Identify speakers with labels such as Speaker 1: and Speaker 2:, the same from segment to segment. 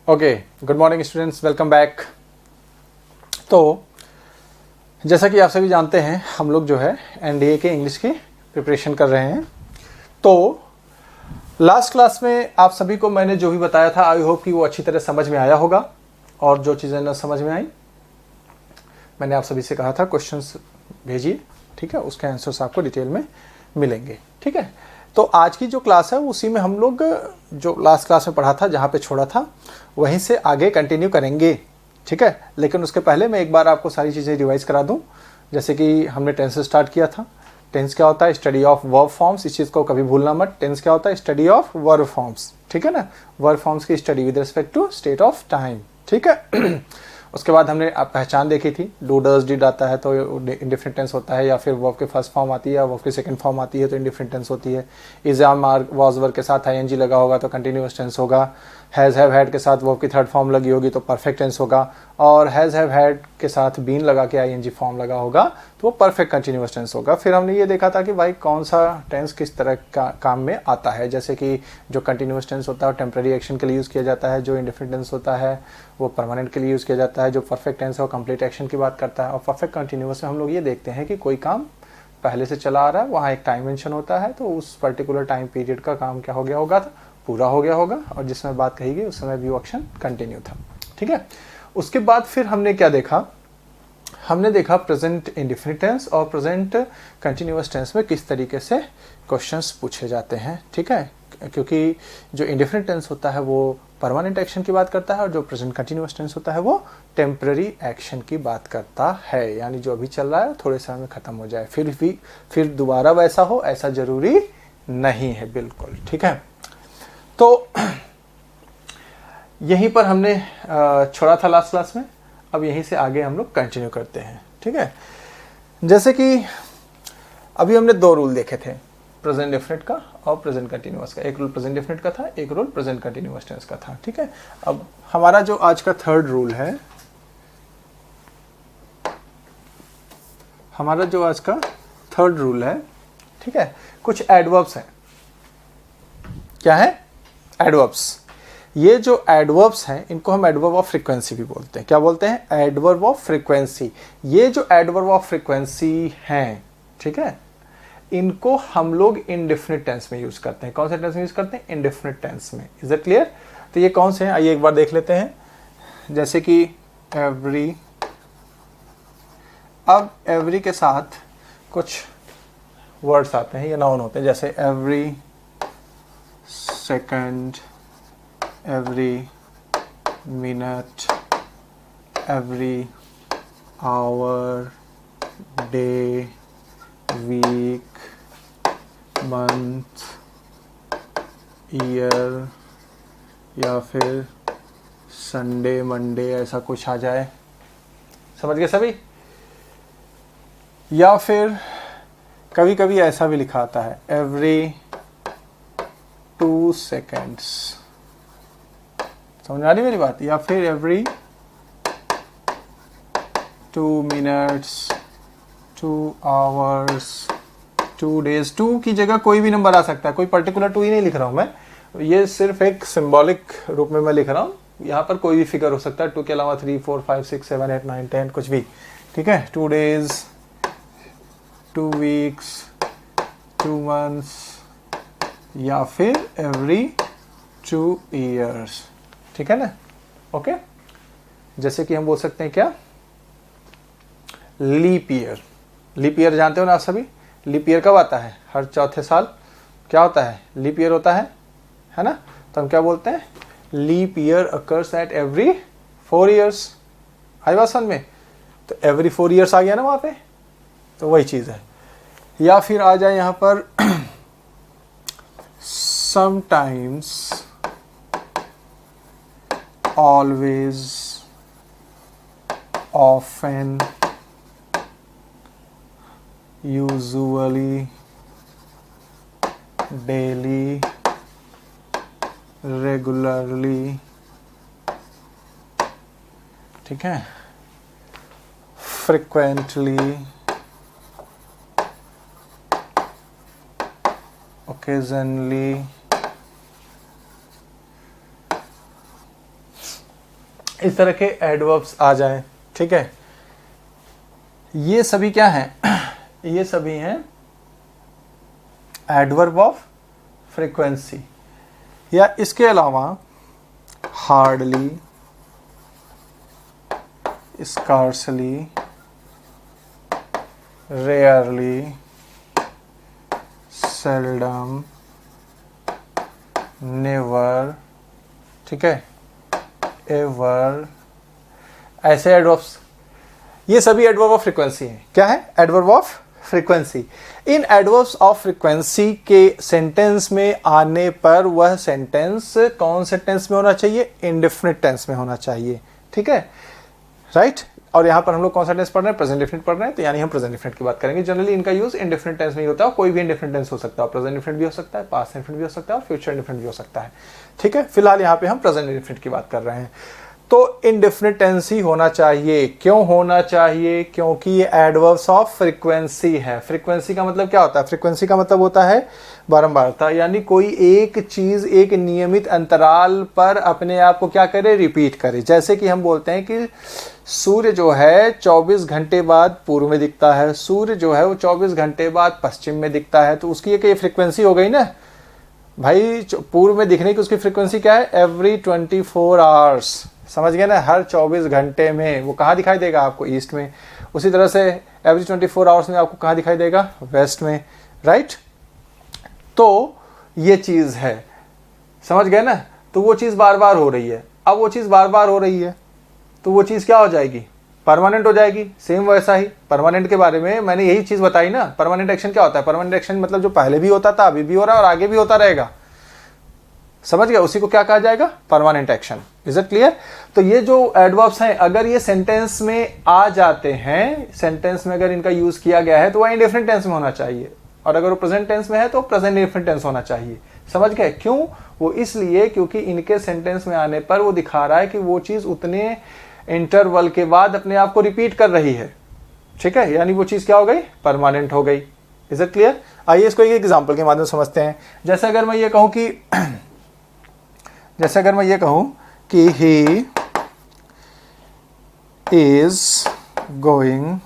Speaker 1: Okay, good morning students, welcome back. तो जैसा कि आप सभी जानते हैं, हम लोग जो है एनडीए के इंग्लिश की प्रिपरेशन कर रहे हैं। तो लास्ट क्लास में आप सभी को मैंने जो भी बताया था, आई होप कि वो अच्छी तरह समझ में आया होगा। और जो चीज़ें न समझ में आई, मैंने आप सभी से कहा था क्वेश्चंस भेजिए, ठीक है, उसके आंसर्स आपको डिटेल में मिलेंगे, ठीक है। तो आज की जो क्लास है उसी में हम लोग जो लास्ट क्लास में पढ़ा था, जहाँ पे छोड़ा था वहीं से आगे कंटिन्यू करेंगे, ठीक है। लेकिन उसके पहले मैं एक बार आपको सारी चीज़ें रिवाइज करा दूं। जैसे कि हमने टेंस से स्टार्ट किया था। टेंस क्या होता है? Study of verb forms. इस चीज़ को कभी भूलना मत। टेंस क्या होता है? स्टडी ऑफ वर्ब फॉर्म्स, ठीक है ना। वर्ब फॉर्म्स की study with respect to state of time, ठीक है। उसके बाद हमने पहचान देखी थी। डू डज डिड आता है तो इंडिफरेंट टेंस होता है, या फिर वर्ब के फर्स्ट फॉर्म आती है या वर्ब की सेकंड फॉर्म आती है तो इंडिफरेंट टेंस होती है। इज आम आर वाज वर्ब के साथ आईएनजी लगा होगा तो कंटिन्यूअस टेंस होगा। हैज़ हैव हैड के साथ वर्ब की थर्ड फॉर्म लगी होगी तो परफेक्ट टेंस होगा। और हैज़ हैव हैड के साथ बीन लगा के आईएनजी फॉर्म लगा होगा तो वो परफेक्ट कंटिन्यूअस टेंस होगा। फिर हमने ये देखा था कि भाई कौन सा टेंस किस तरह का काम में आता है। जैसे कि जो कंटिन्यूअस टेंस होता है टेम्पररी एक्शन के लिए यूज़ किया जाता है, जो इंडिफरेंट टेंस होता है वो परमानेंट के लिए यूज़ किया जाता है, जो परफेक्ट टेंस है वो कंप्लीट एक्शन की बात करता है। और परफेक्ट कंटिन्यूअस में हम लोग ये देखते हैं कि कोई काम पहले से चला आ रहा है, वहाँ एक टाइम मेंशन होता है, तो उस पर्टिकुलर टाइम पीरियड का काम क्या हो गया होगा, पूरा हो गया होगा, और जिस समय बात कही गई उस समय भी एक्शन कंटिन्यू था, ठीक है। उसके बाद फिर हमने क्या देखा? हमने देखा प्रेजेंट इंडिफिनिट टेंस और प्रेजेंट कंटिन्यूअस टेंस में किस तरीके से क्वेश्चंस पूछे जाते हैं, ठीक है। क्योंकि जो इंडिफिनिट टेंस होता है वो परमानेंट एक्शन की बात करता है, और जो प्रेजेंट कंटिन्यूअस टेंस होता है वो टेम्पररी एक्शन की बात करता है। यानी जो अभी चल रहा है थोड़े समय में खत्म हो जाए, फिर दोबारा वैसा हो, ऐसा जरूरी नहीं है, बिल्कुल, ठीक है। तो यहीं पर हमने छोड़ा था लास्ट क्लास में। अब यहीं से आगे हम लोग कंटिन्यू करते हैं, ठीक है। जैसे कि अभी हमने दो रूल देखे थे, प्रेजेंट डेफिनेट का और प्रेजेंट कंटिन्यूअस का। एक रूल प्रेजेंट डेफिनेट का था, एक रूल प्रेजेंट कंटिन्यूअस टेंस का था, ठीक है। अब हमारा जो आज का थर्ड रूल है, हमारा जो आज का थर्ड रूल है, ठीक है, कुछ एडवर्ब्स हैं। क्या है? एडवर्ब्स। ये जो एडवर्ब्स हैं इनको हम एडवर्ब ऑफ फ्रीक्वेंसी भी बोलते हैं। क्या बोलते हैं? Adverb of frequency. ये जो एडवर्ब ऑफ फ्रीक्वेंसी हैं, ठीक है, इनको हम लोग इंडेफिनिट टेंस में यूज करते हैं। कौन से टेंस में यूज करते हैं? इंडेफिनिट टेंस में। Is it clear? तो ये कौन से हैं आइए एक बार देख लेते हैं। जैसे कि एवरी, अब एवरी के साथ कुछ वर्ड्स आते हैं, ये नाउन होते हैं, जैसे every second, every minute, every hour, day, week, month, year, या फिर संडे, मंडे, ऐसा कुछ आ जाए। समझ गए सभी? या फिर कभी कभी ऐसा भी लिखा आता है, every 2 seconds। समझ आ रही मेरी बात? या फिर एवरी 2 minutes, 2 hours, 2 days। 2 की जगह कोई भी नंबर आ सकता है, कोई पर्टिकुलर 2 ही नहीं लिख रहा हूं मैं, ये सिर्फ एक सिंबॉलिक रूप में मैं लिख रहा हूं। यहाँ पर कोई भी फिगर हो सकता है, 2 के अलावा 3, 4, 5, 6, 7, 8, 9, 10, कुछ भी, ठीक है। 2 days, 2 weeks, 2 months, या फिर एवरी 2 years, ठीक है ना। ओके, जैसे कि हम बोल सकते हैं क्या? Leap year. लीप ईयर जानते हो ना आप सभी? लीप ईयर कब आता है? हर चौथे साल क्या होता है? लीप ईयर होता है ना। तो हम क्या बोलते हैं? Leap year occurs at every 4 years। आई बात समझ में? तो एवरी 4 years आ गया ना वहां पे, तो वही चीज है। या फिर आ जाए यहां पर sometimes, always, often, usually, daily, regularly, ठीक है, frequently, occasionally, इस तरह के एडवर्ब्स आ जाएं, ठीक है। ये सभी क्या हैं? ये सभी हैं एडवर्ब ऑफ फ्रीक्वेंसी। या इसके अलावा hardly, scarcely, rarely, seldom, never, ठीक है, एवर, ऐसे एडवर्ब्स, ये सभी एडवर्ब ऑफ फ्रीक्वेंसी हैं। क्या है? Adverb of frequency. In adverbs of frequency के सेंटेंस में आने पर वह सेंटेंस कौन से टेंस में होना चाहिए? इंडेफिनिट टेंस में होना चाहिए, ठीक है, राइट। और यहाँ पर हम लोग कौन सा टेंस पढ़ रहे हैं? प्रेजेंट डेफिनिट पढ़ रहे हैं, तो यानी हम प्रेजेंट डेफिनिट की बात करेंगे। जनरली इनका यूज इंडेफिनिट टेंस में ही होता है, कोई भी इंडेफिनिट टेंस हो सकता है, प्रेजेंट डेफिनिट भी हो सकता है, पास्ट डेफिनिट भी हो सकता है और फ्यूचर डेफिनिट भी हो सकता है, ठीक है। फिलहाल यहाँ पे हम प्रेजेंट डेफिनिट की बात कर रहे हैं। तो इंडेफिनिट टेंस ही होना चाहिए। क्यों होना चाहिए? क्योंकि ये एडवर्ब्स ऑफ फ्रीक्वेंसी है। फ्रीक्वेंसी का मतलब क्या होता है? फ्रीक्वेंसी का मतलब होता है बारंबारता, यानी कोई एक चीज एक नियमित अंतराल पर अपने आप को क्या करे? रिपीट करे। जैसे कि हम बोलते हैं कि सूर्य जो है 24 घंटे बाद पूर्व में दिखता है, सूर्य जो है वो 24 घंटे बाद पश्चिम में दिखता है, तो उसकी एक फ्रीक्वेंसी हो गई ना भाई। पूर्व में दिखने की उसकी फ्रीक्वेंसी क्या है? एवरी 24 आवर्स, समझ गए ना, हर 24 घंटे में वो कहाँ दिखाई देगा आपको? ईस्ट में। उसी तरह से एवरी 24 आवर्स में आपको कहाँ दिखाई देगा? वेस्ट में, राइट। तो ये चीज़ है, समझ गए ना। तो वो चीज़ बार बार हो रही है। अब वो चीज़ बार बार हो रही है तो वो चीज़ क्या हो जाएगी? परमानेंट हो जाएगी। सेम वैसा ही परमानेंट के बारे में मैंने यही चीज़ बताई ना। परमानेंट एक्शन क्या होता है? परमानेंट एक्शन मतलब जो पहले भी होता था, अभी भी हो रहा है और आगे भी होता रहेगा, समझ गया? उसी को क्या कहा जाएगा? Permanent action. Is it clear? तो ये जो एडवर्ब्स हैं, अगर ये सेंटेंस में आ जाते हैं, सेंटेंस में अगर इनका यूज किया गया है तो वह इंडेफिनिट टेंस में होना चाहिए, और अगर वो प्रेजेंट टेंस में है तो प्रेजेंट इंडेफिनिट टेंस होना चाहिए। समझ गए? क्यों? वो इसलिए क्योंकि इनके सेंटेंस में आने पर वो दिखा रहा है कि वो चीज उतने इंटरवल के बाद अपने आप को रिपीट कर रही है, ठीक है, यानी वो चीज क्या हो गई? परमानेंट हो गई। Is it clear? आइए इसको एक एग्जाम्पल के माध्यम से समझते हैं। जैसे अगर मैं ये कहूं कि he is going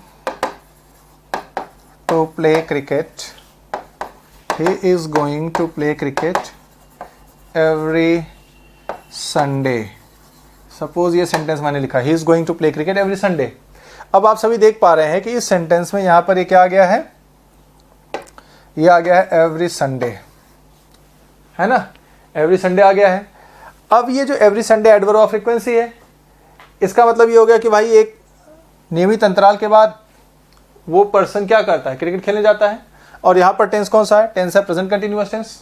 Speaker 1: to play cricket, he is going to play cricket every Sunday। Suppose ये सेंटेंस मैंने लिखा, he is going to play cricket every Sunday। अब आप सभी देख पा रहे हैं कि इस सेंटेंस में यहां पर ये क्या आ गया है? ये आ गया है एवरी संडे, है ना, एवरी संडे आ गया है। अब ये जो every Sunday adverb of frequency है, इसका मतलब ये हो गया कि भाई एक नियमित अंतराल के बाद वो पर्सन क्या करता है? क्रिकेट खेलने जाता है। और यहाँ पर टेंस कौन सा है? टेंस है प्रेजेंट कंटिन्यूअस टेंस।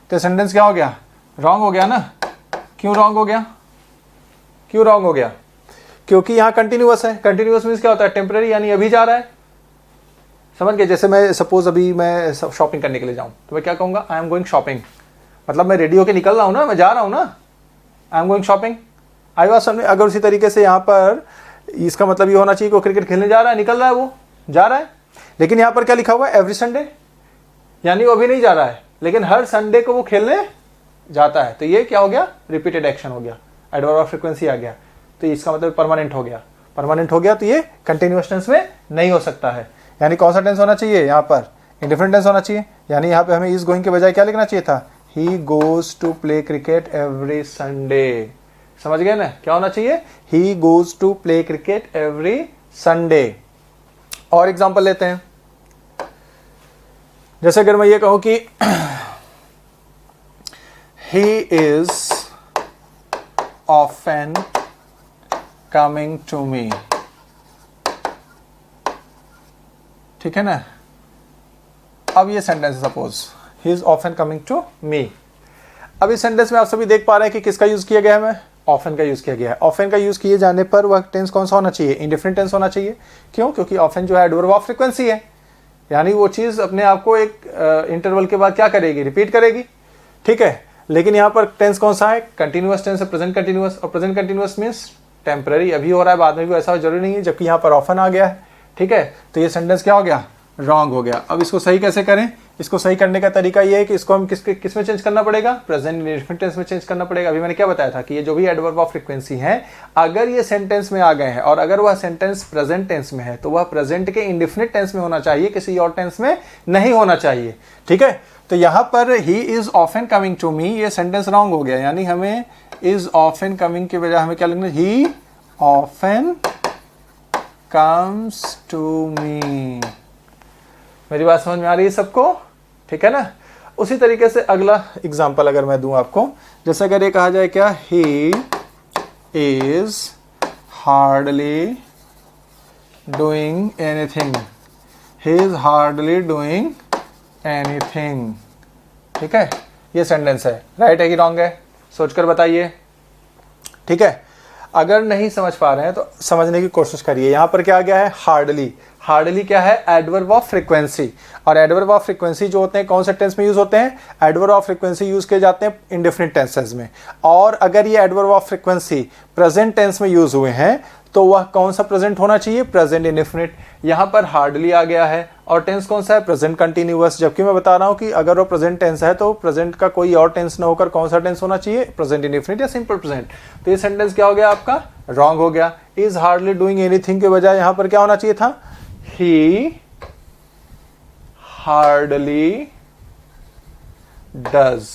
Speaker 1: तो सेंटेंस क्या हो गया? रॉन्ग हो गया ना। क्यों रॉन्ग हो गया? क्यों रॉन्ग हो गया? क्योंकि यहाँ कंटिन्यूअस है। कंटिन्यूअस मीन्स क्या होता है? टेम्पररी, यानी अभी जा रहा है, समझ गए? जैसे मैं सपोज अभी मैं शॉपिंग करने के लिए जाऊँ तो मैं क्या कहूँगा? आई एम गोइंग शॉपिंग, मतलब मैं रेडी होके निकल रहा हूँ ना, मैं जा रहा हूँ ना, I am going shopping. I was समझ। अगर उसी तरीके से यहाँ पर इसका मतलब ये होना चाहिए कि वो क्रिकेट खेलने जा रहा है, निकल रहा है, वो जा रहा है। लेकिन यहाँ पर क्या लिखा हुआ है? एवरी संडे, यानी वो अभी नहीं जा रहा है, लेकिन हर संडे को वो खेलने जाता है। तो ये क्या हो गया? रिपीटेड एक्शन हो गया, एडवर्ब ऑफ फ्रीक्वेंसी आ गया। तो इसका मतलब परमानेंट हो गया। परमानेंट हो गया तो ये कंटिन्यूअस टेंस में नहीं हो सकता है। यानी कौन सा टेंस होना चाहिए? यहाँ पर इंडिफरेंट टेंस होना चाहिए। यानी यहाँ पे हमें इज गोइंग के बजाय क्या लिखना चाहिए था? He goes to play cricket every Sunday। समझ गए ना? क्या होना चाहिए? He goes to play cricket every Sunday। और एग्जांपल लेते हैं। जैसे अगर मैं ये कहूं कि he is often coming to me, ठीक है ना। अब ये सेंटेंस है, suppose he is often coming to me। अब इस सेंटेंस में आप सभी देख पा रहे हैं कि किसका यूज किया गया है? मैं ऑफन का यूज किया गया है। ऑफन का यूज किए जाने पर वह टेंस कौन सा होना चाहिए? इंडिफरेंट टेंस होना चाहिए। क्यों? क्योंकि ऑफन जो है एडवर्ब ऑफ फ्रीक्वेंसी है, यानी वो चीज अपने आप को एक इंटरवल के बाद क्या करेगी? रिपीट करेगी, ठीक है। लेकिन यहाँ पर टेंस कौन सा है? कंटिन्यूअस टेंस है, प्रेजेंट कंटिन्यूअस। और प्रेजेंट कंटिन्यूअस मीन्स टेम्पररी, अभी हो रहा है, बाद में भी ऐसा जरूरी नहीं है, जबकि यहाँ पर ऑफन आ गया है, ठीक है। तो ये सेंटेंस क्या हो गया? रॉन्ग हो गया। अब इसको सही कैसे करें? इसको सही करने का तरीका ये है कि इसको हम किस में चेंज करना पड़ेगा? प्रेजेंट इंडेफिनिट टेंस में चेंज करना पड़ेगा। अभी मैंने क्या बताया था कि ये जो भी एडवर्ब ऑफ फ्रीक्वेंसी है, अगर ये सेंटेंस में आ गए हैं और अगर वह सेंटेंस प्रेजेंट टेंस में है तो वह प्रेजेंट के इंडेफिनिट टेंस में होना चाहिए, किसी और टेंस में नहीं होना चाहिए। ठीक है, तो यहां पर he is often coming to me, ये सेंटेंस रॉन्ग हो गया, यानी हमें इज ऑफन कमिंग के बजाय हमें क्या लिखना? He often comes to me. मेरी बात समझ में आ रही है सबको? ठीक है ना। उसी तरीके से अगला एग्जांपल अगर मैं दूं आपको, जैसे अगर ये कहा जाए क्या, he is hardly doing anything, he is hardly doing anything. ठीक है, ये सेंटेंस है, राइट है कि रॉन्ग है? सोचकर बताइए। ठीक है, अगर नहीं समझ पा रहे हैं तो समझने की कोशिश करिए। यहां पर क्या आ गया है? हार्डली। हार्डली क्या है? Adverb of frequency. और एडवर्ब ऑफ फ्रीक्वेंसी जो होते हैं कौन से टेंस में यूज होते हैं? एडवर्ब ऑफ फ्रीक्वेंसी यूज किए जाते हैं इंडेफिनिट टेंसेस में। और अगर ये adverb of frequency present tense में यूज हुए हैं तो वह कौन सा प्रेजेंट होना चाहिए? Present indefinite. यहां पर हार्डली आ गया है और टेंस कौन सा है? Present continuous. जबकि मैं बता रहा हूं कि अगर वो प्रेजेंट टेंस है तो प्रेजेंट का कोई और टेंस ना होकर कौन सा टेंस होना चाहिए? प्रेजेंट इंडेफिनिट या सिंपल प्रेजेंट। तो ये सेंटेंस क्या हो गया आपका? रॉन्ग हो गया। इज हार्डली डूइंग एनीथिंग के बजाय यहां पर क्या होना चाहिए था? ही हार्डली डज।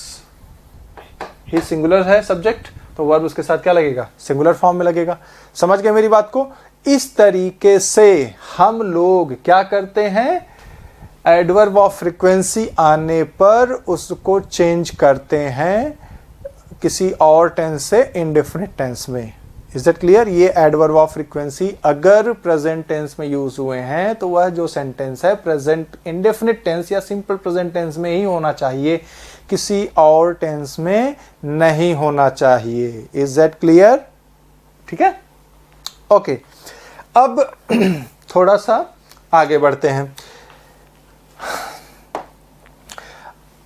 Speaker 1: ही सिंगुलर है सब्जेक्ट, तो वर्ब उसके साथ क्या लगेगा? सिंगुलर फॉर्म में लगेगा। समझ गए मेरी बात को? इस तरीके से हम लोग क्या करते हैं? एडवर्ब ऑफ फ्रीक्वेंसी आने पर उसको चेंज करते हैं किसी और टेंस से इंडेफिनिट टेंस में। Is that clear? ये एडवर्ब ऑफ फ्रीक्वेंसी अगर प्रेजेंट टेंस में यूज हुए हैं तो वह जो सेंटेंस है प्रेजेंट इंडेफिनिट टेंस या सिंपल प्रेजेंट टेंस में ही होना चाहिए, किसी और टेंस में नहीं होना चाहिए। Is that clear? ठीक है, ओके। अब थोड़ा सा आगे बढ़ते हैं।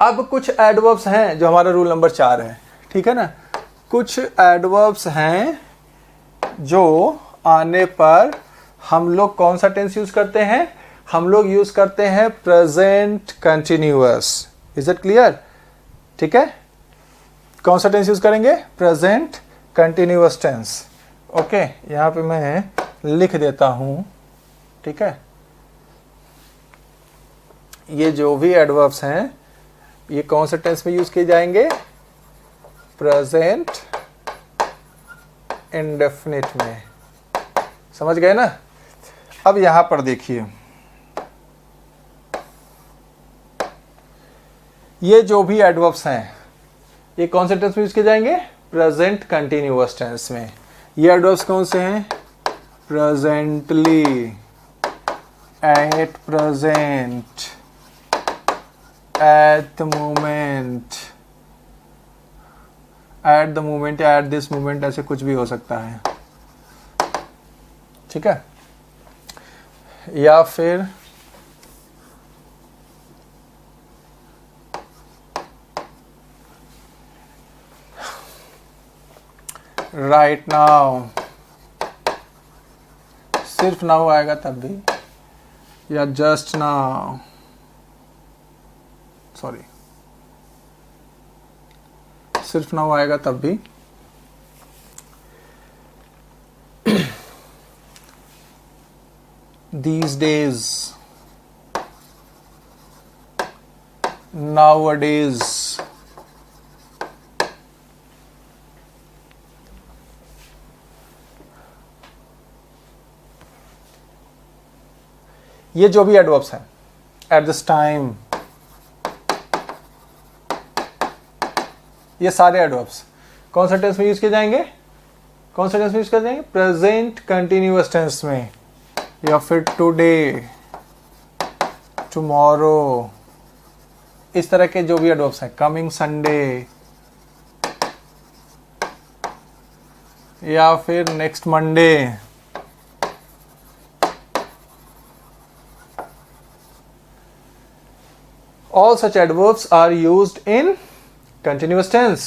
Speaker 1: अब कुछ एडवर्ब्स हैं जो हमारा रूल नंबर 4 है। ठीक है ना, कुछ एडवर्ब्स हैं जो आने पर हम लोग कौन सा टेंस यूज करते हैं? हम लोग यूज करते हैं present continuous. Is it clear? ठीक है, कौन सा टेंस यूज करेंगे? Present continuous tense. ओके, यहां पे मैं लिख देता हूं। ठीक है, ये जो भी एडवर्ब्स हैं ये कौन से टेंस में यूज किए जाएंगे? प्रेजेंट इंडेफिनिट में। समझ गए ना? अब यहां पर देखिए, ये जो भी एडवर्ब्स हैं ये कौन से टेंस में यूज किए जाएंगे? प्रेजेंट कंटिन्यूअस टेंस में। ये एडवर्ब्स कौन से हैं? Presently, at present, at the moment, at the moment या एट दिस मोमेंट, ऐसे कुछ भी हो सकता है। ठीक है, या फिर राइट नाउ, सिर्फ नाउ आएगा तब भी, या जस्ट नाउ, सॉरी सिर्फ नाउ आएगा तब भी। these days, nowadays, ये जो भी एडवर्ब्स हैं, एट दिस टाइम, ये सारे एडवर्ब्स कौन सा टेंस में यूज किए जाएंगे? कौन सा टेंस में यूज किए जाएंगे? प्रेजेंट कंटिन्यूअस टेंस में, या फिर टुडे, टुमारो, इस तरह के जो भी एडवर्ब्स हैं, कमिंग संडे, या फिर next Monday, all such adverbs are used in continuous tense.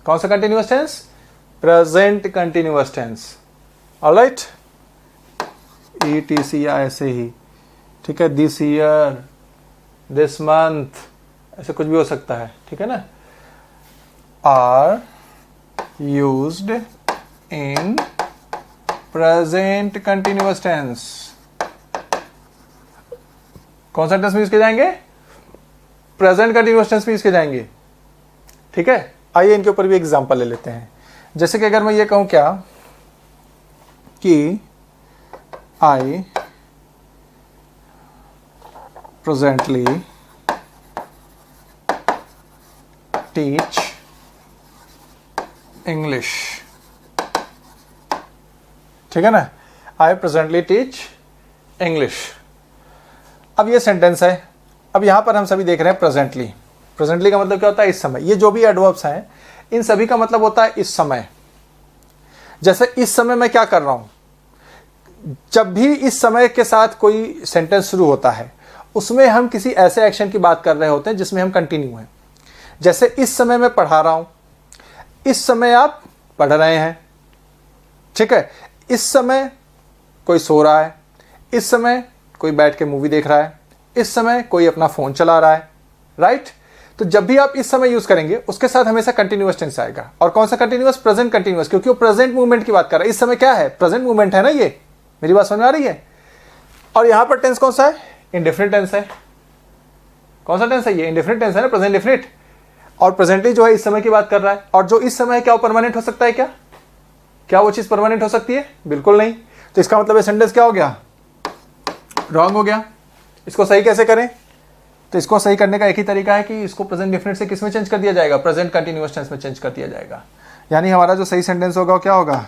Speaker 1: कौन सा continuous tense? Present continuous tense. All right? ETC या ऐसे ही। ठीक है, दिस ईयर, दिस मंथ, ऐसे कुछ भी हो सकता है, ठीक है ना। Are used in present continuous tense. कौन सा टेंस में यूज किए जाएंगे? प्रेजेंट कंटिन्यूअस टेंस में यूज किए जाएंगे, ठीक है। आइए इनके ऊपर भी एग्जांपल ले लेते हैं। जैसे कि अगर मैं ये कहूं क्या कि आई प्रेजेंटली टीच इंग्लिश, ठीक है ना। आई प्रेजेंटली टीच इंग्लिश। अब ये सेंटेंस है। अब यहां पर हम सभी देख रहे हैं प्रेजेंटली। प्रेजेंटली का मतलब क्या होता है? इस समय। ये जो भी एडवर्ब्स हैं इन सभी का मतलब होता है इस समय। जैसे इस समय मैं क्या कर रहा हूं, जब भी इस समय के साथ कोई सेंटेंस शुरू होता है उसमें हम किसी ऐसे एक्शन की बात कर रहे होते हैं जिसमें हम कंटिन्यू हैं। जैसे इस समय मैं पढ़ा रहा हूं, इस समय आप पढ़ रहे हैं, ठीक है। इस समय कोई सो रहा है, इस समय कोई बैठ के मूवी देख रहा है, इस समय कोई अपना फोन चला रहा है, राइट। तो जब भी आप इस समय यूज करेंगे उसके साथ हमेशा कंटिन्यूअस टेंस आएगा। और कौन सा कंटिन्यूअस? प्रेजेंट कंटिन्यूअस, क्योंकि वो प्रेजेंट मूवमेंट की बात कर रहा है। इस समय क्या है? प्रेजेंट मूवमेंट है ना। ये मेरी बात समझ में आ रही है? और यहां पर टेंस कौन सा है? इंडेफिनिट टेंस है। कौन सा टेंस है ये? इंडेफिनिट टेंस है ना, प्रेजेंट डेफिनिट। और प्रेजेंटली जो है इस समय की बात कर रहा है। और जो इस समय है क्या वो परमानेंट हो सकता है क्या? क्या वो चीज परमानेंट हो सकती है? बिल्कुल नहीं। तो इसका मतलब ये सेंटेंस क्या हो गया? रॉन्ग हो गया। इसको सही कैसे करें? तो इसको सही करने का एक ही तरीका है कि इसको प्रेजेंट डेफिनिट से किस में चेंज कर दिया जाएगा? प्रेजेंट कंटिन्यूअस टेंस में चेंज कर दिया जाएगा। यानी हमारा जो सही सेंटेंस होगा वो क्या होगा?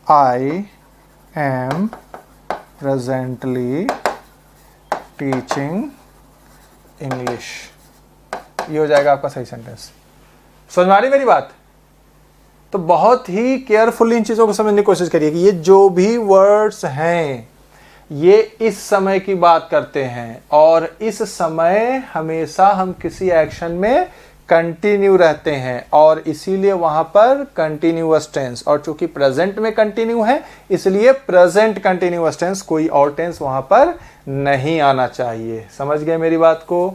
Speaker 1: I am presently teaching English. ये हो जाएगा आपका सही सेंटेंस। समझ में आ रही मेरी बात? तो बहुत ही केयरफुली इन चीजों को समझने की कोशिश करिए कि ये जो भी वर्ड्स हैं ये इस समय की बात करते हैं और इस समय हमेशा हम किसी एक्शन में कंटिन्यू रहते हैं और इसीलिए वहां पर कंटिन्यूअस टेंस। और चूंकि प्रेजेंट में कंटिन्यू है इसलिए प्रेजेंट कंटिन्यूअस टेंस, कोई और टेंस वहां पर नहीं आना चाहिए। समझ गए मेरी बात को?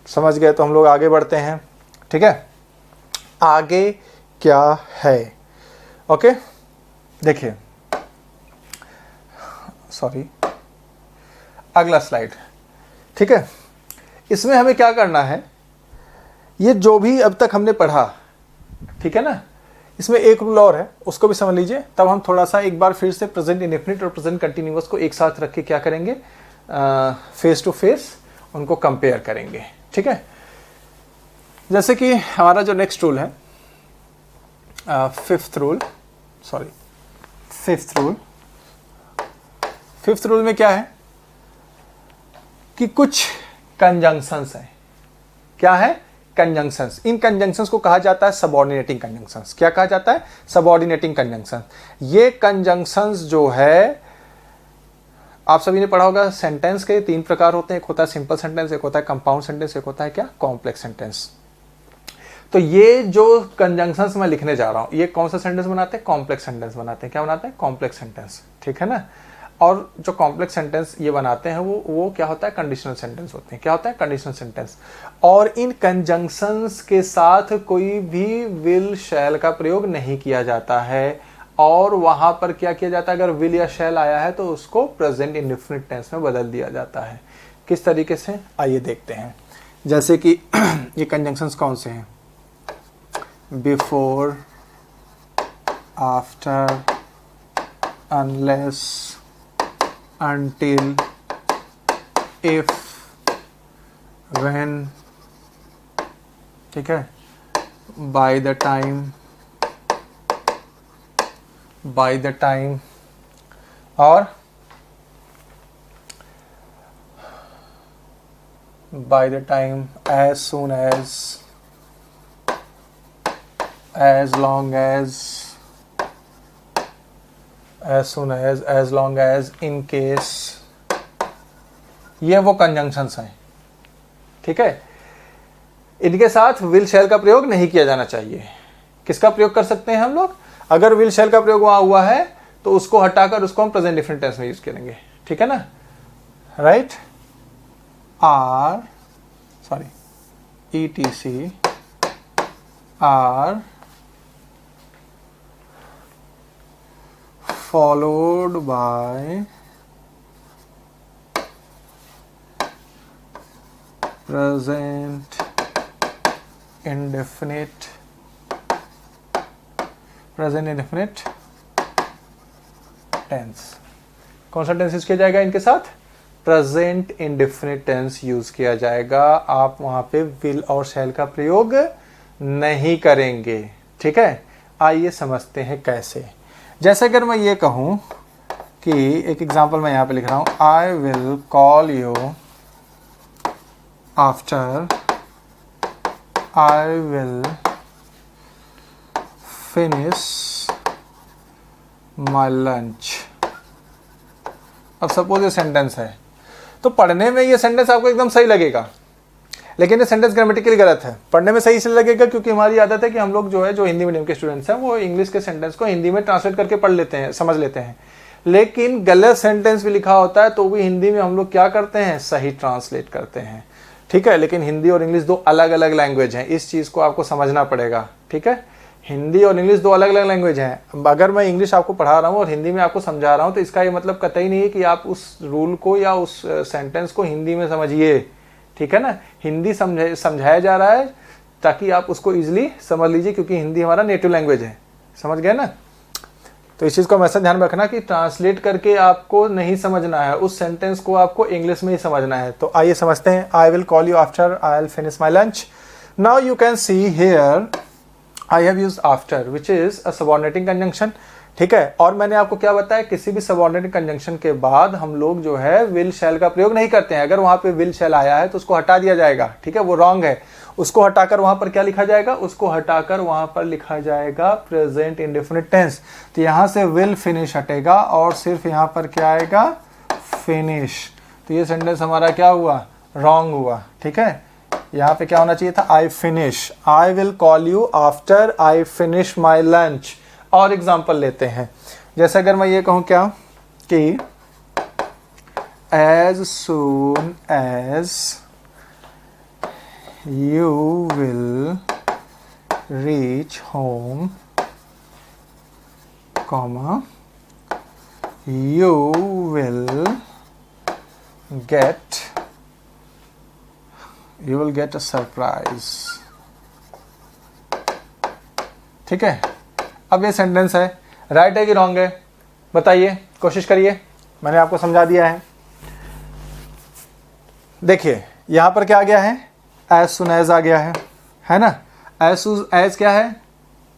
Speaker 1: समझ गए तो हम लोग आगे बढ़ते हैं, ठीक है। आगे क्या है? ओके, देखिए, सॉरी, अगला स्लाइड, ठीक है। इसमें हमें क्या करना है, ये जो भी अब तक हमने पढ़ा, ठीक है ना, इसमें एक रूल और है, उसको भी समझ लीजिए। तब हम थोड़ा सा एक बार फिर से प्रेजेंट इंडेफिनिट और प्रेजेंट कंटिन्यूअस को एक साथ रख के क्या करेंगे, फेस टू फेस उनको कंपेयर करेंगे, ठीक है। जैसे कि हमारा जो नेक्स्ट रूल है, फिफ्थ रूल में क्या है कि कुछ कंजंक्शंस हैं। क्या है? कंजंक्शंस। इन कंजंक्शंस को कहा जाता है सबऑर्डिनेटिंग कंजंक्शंस। क्या कहा जाता है? Subordinating conjunctions. ये कंजंक्शंस जो है आप सभी ने पढ़ा होगा, सेंटेंस के 3 प्रकार होते हैं। एक होता है सिंपल सेंटेंस, एक होता है कंपाउंड सेंटेंस, एक होता है क्या? Complex sentence. तो ये जो कंजंक्शंस मैं लिखने जा रहा हूं ये कौन सा सेंटेंस बनाते हैं? कॉम्प्लेक्स सेंटेंस बनाते हैं। क्या बनाते हैं? कॉम्प्लेक्स सेंटेंस, ठीक है ना। और जो कॉम्प्लेक्स सेंटेंस ये बनाते हैं वो क्या होता है? कंडीशनल सेंटेंस होते हैं। क्या होता है? Conditional sentence. और इन कंजंक्शंस के साथ कोई भी विल शैल का प्रयोग नहीं किया जाता है। और वहां पर क्या किया जाता है? अगर विल या शैल आया है तो उसको प्रेजेंट इंडेफिनिट टेंस में बदल दिया जाता है। किस तरीके से? आइए देखते हैं। जैसे कि ये कंजंक्शंस कौन से हैं? Before, after, unless, until, if, when, ठीक है, by the time, और by the time, as soon as long as, as long as, in case, ये वो कंजंक्शंस हैं, ठीक है। इनके साथ विल शैल का प्रयोग नहीं किया जाना चाहिए। किसका प्रयोग कर सकते हैं हम लोग? अगर विल शैल का प्रयोग वहां हुआ है तो उसको हटाकर उसको हम प्रेजेंट डिफरेंट टेंस में यूज करेंगे, ठीक है ना, right. ETC are followed by present indefinite tense. कौन सा टेंस यूज किया जाएगा इनके साथ? प्रेजेंट इंडेफिनिट टेंस यूज किया जाएगा। आप वहां पे विल और शैल का प्रयोग नहीं करेंगे, ठीक है। आइए समझते हैं कैसे। जैसे अगर मैं ये कहूं कि एक एग्जांपल मैं यहां पे लिख रहा हूं, आई will call you after I will finish my lunch. अब सपोज ये सेंटेंस है, तो पढ़ने में ये सेंटेंस आपको एकदम सही लगेगा, लेकिन ये सेंटेंस ग्रामेटिकली गलत है। पढ़ने में सही इसलिए लगेगा क्योंकि हमारी आदत है कि हम लोग जो है, जो हिंदी मीडियम के स्टूडेंट्स हैं, वो इंग्लिश के सेंटेंस को हिंदी में ट्रांसलेट करके पढ़ लेते हैं, समझ लेते हैं। लेकिन गलत सेंटेंस भी लिखा होता है तो भी हिंदी में हम लोग क्या करते हैं, सही ट्रांसलेट करते हैं, ठीक है। लेकिन हिंदी और इंग्लिश दो अलग अलग लैंग्वेज हैं, इस चीज़ को आपको समझना पड़ेगा, ठीक है। हिंदी और इंग्लिश दो अलग अलग लैंग्वेज हैं। अगर मैं इंग्लिश आपको पढ़ा रहा हूँ और हिंदी में आपको समझा रहा हूँ, तो इसका ये मतलब कतई नहीं है कि आप उस रूल को या उस सेंटेंस को हिंदी में समझिए, ठीक है ना। हिंदी समझाया जा रहा है ताकि आप उसको इजीली समझ लीजिए, क्योंकि हिंदी हमारा नेटिव लैंग्वेज है, समझ गए ना। तो इस चीज़ को हमेशा ध्यान रखना कि ट्रांसलेट करके आपको नहीं समझना है, उस सेंटेंस को आपको इंग्लिश में ही समझना है। तो आइए समझते हैं। आई will call you after I will finish my lunch. Now you can see here I have used after which is a subordinating conjunction, ठीक है। और मैंने आपको क्या बताया, किसी भी subordinating conjunction के बाद हम लोग जो है will shall का प्रयोग नहीं करते हैं। अगर वहां पे will shall आया है तो उसको हटा दिया जाएगा, ठीक है, वो रॉन्ग है। उसको हटाकर वहां पर क्या लिखा जाएगा, उसको हटाकर वहां पर लिखा जाएगा प्रेजेंट इंडेफिनिट टेंस। तो यहां से will finish हटेगा और सिर्फ यहां पर क्या आएगा, finish। तो ये सेंटेंस हमारा क्या हुआ, रॉन्ग हुआ, ठीक है। यहाँ पे क्या होना चाहिए था, I finish, I will call you after I finish my lunch. और एग्जाम्पल लेते हैं। जैसे अगर मैं ये कहूँ क्या कि as soon as you will reach home comma you will get a surprise, ठीक है। अब ये सेंटेंस है, राइट है कि रॉन्ग है, बताइए, कोशिश करिए। मैंने आपको समझा दिया है। देखिए यहां पर क्या आ गया है, एज सुन एज आ गया है ना। एज क्या है,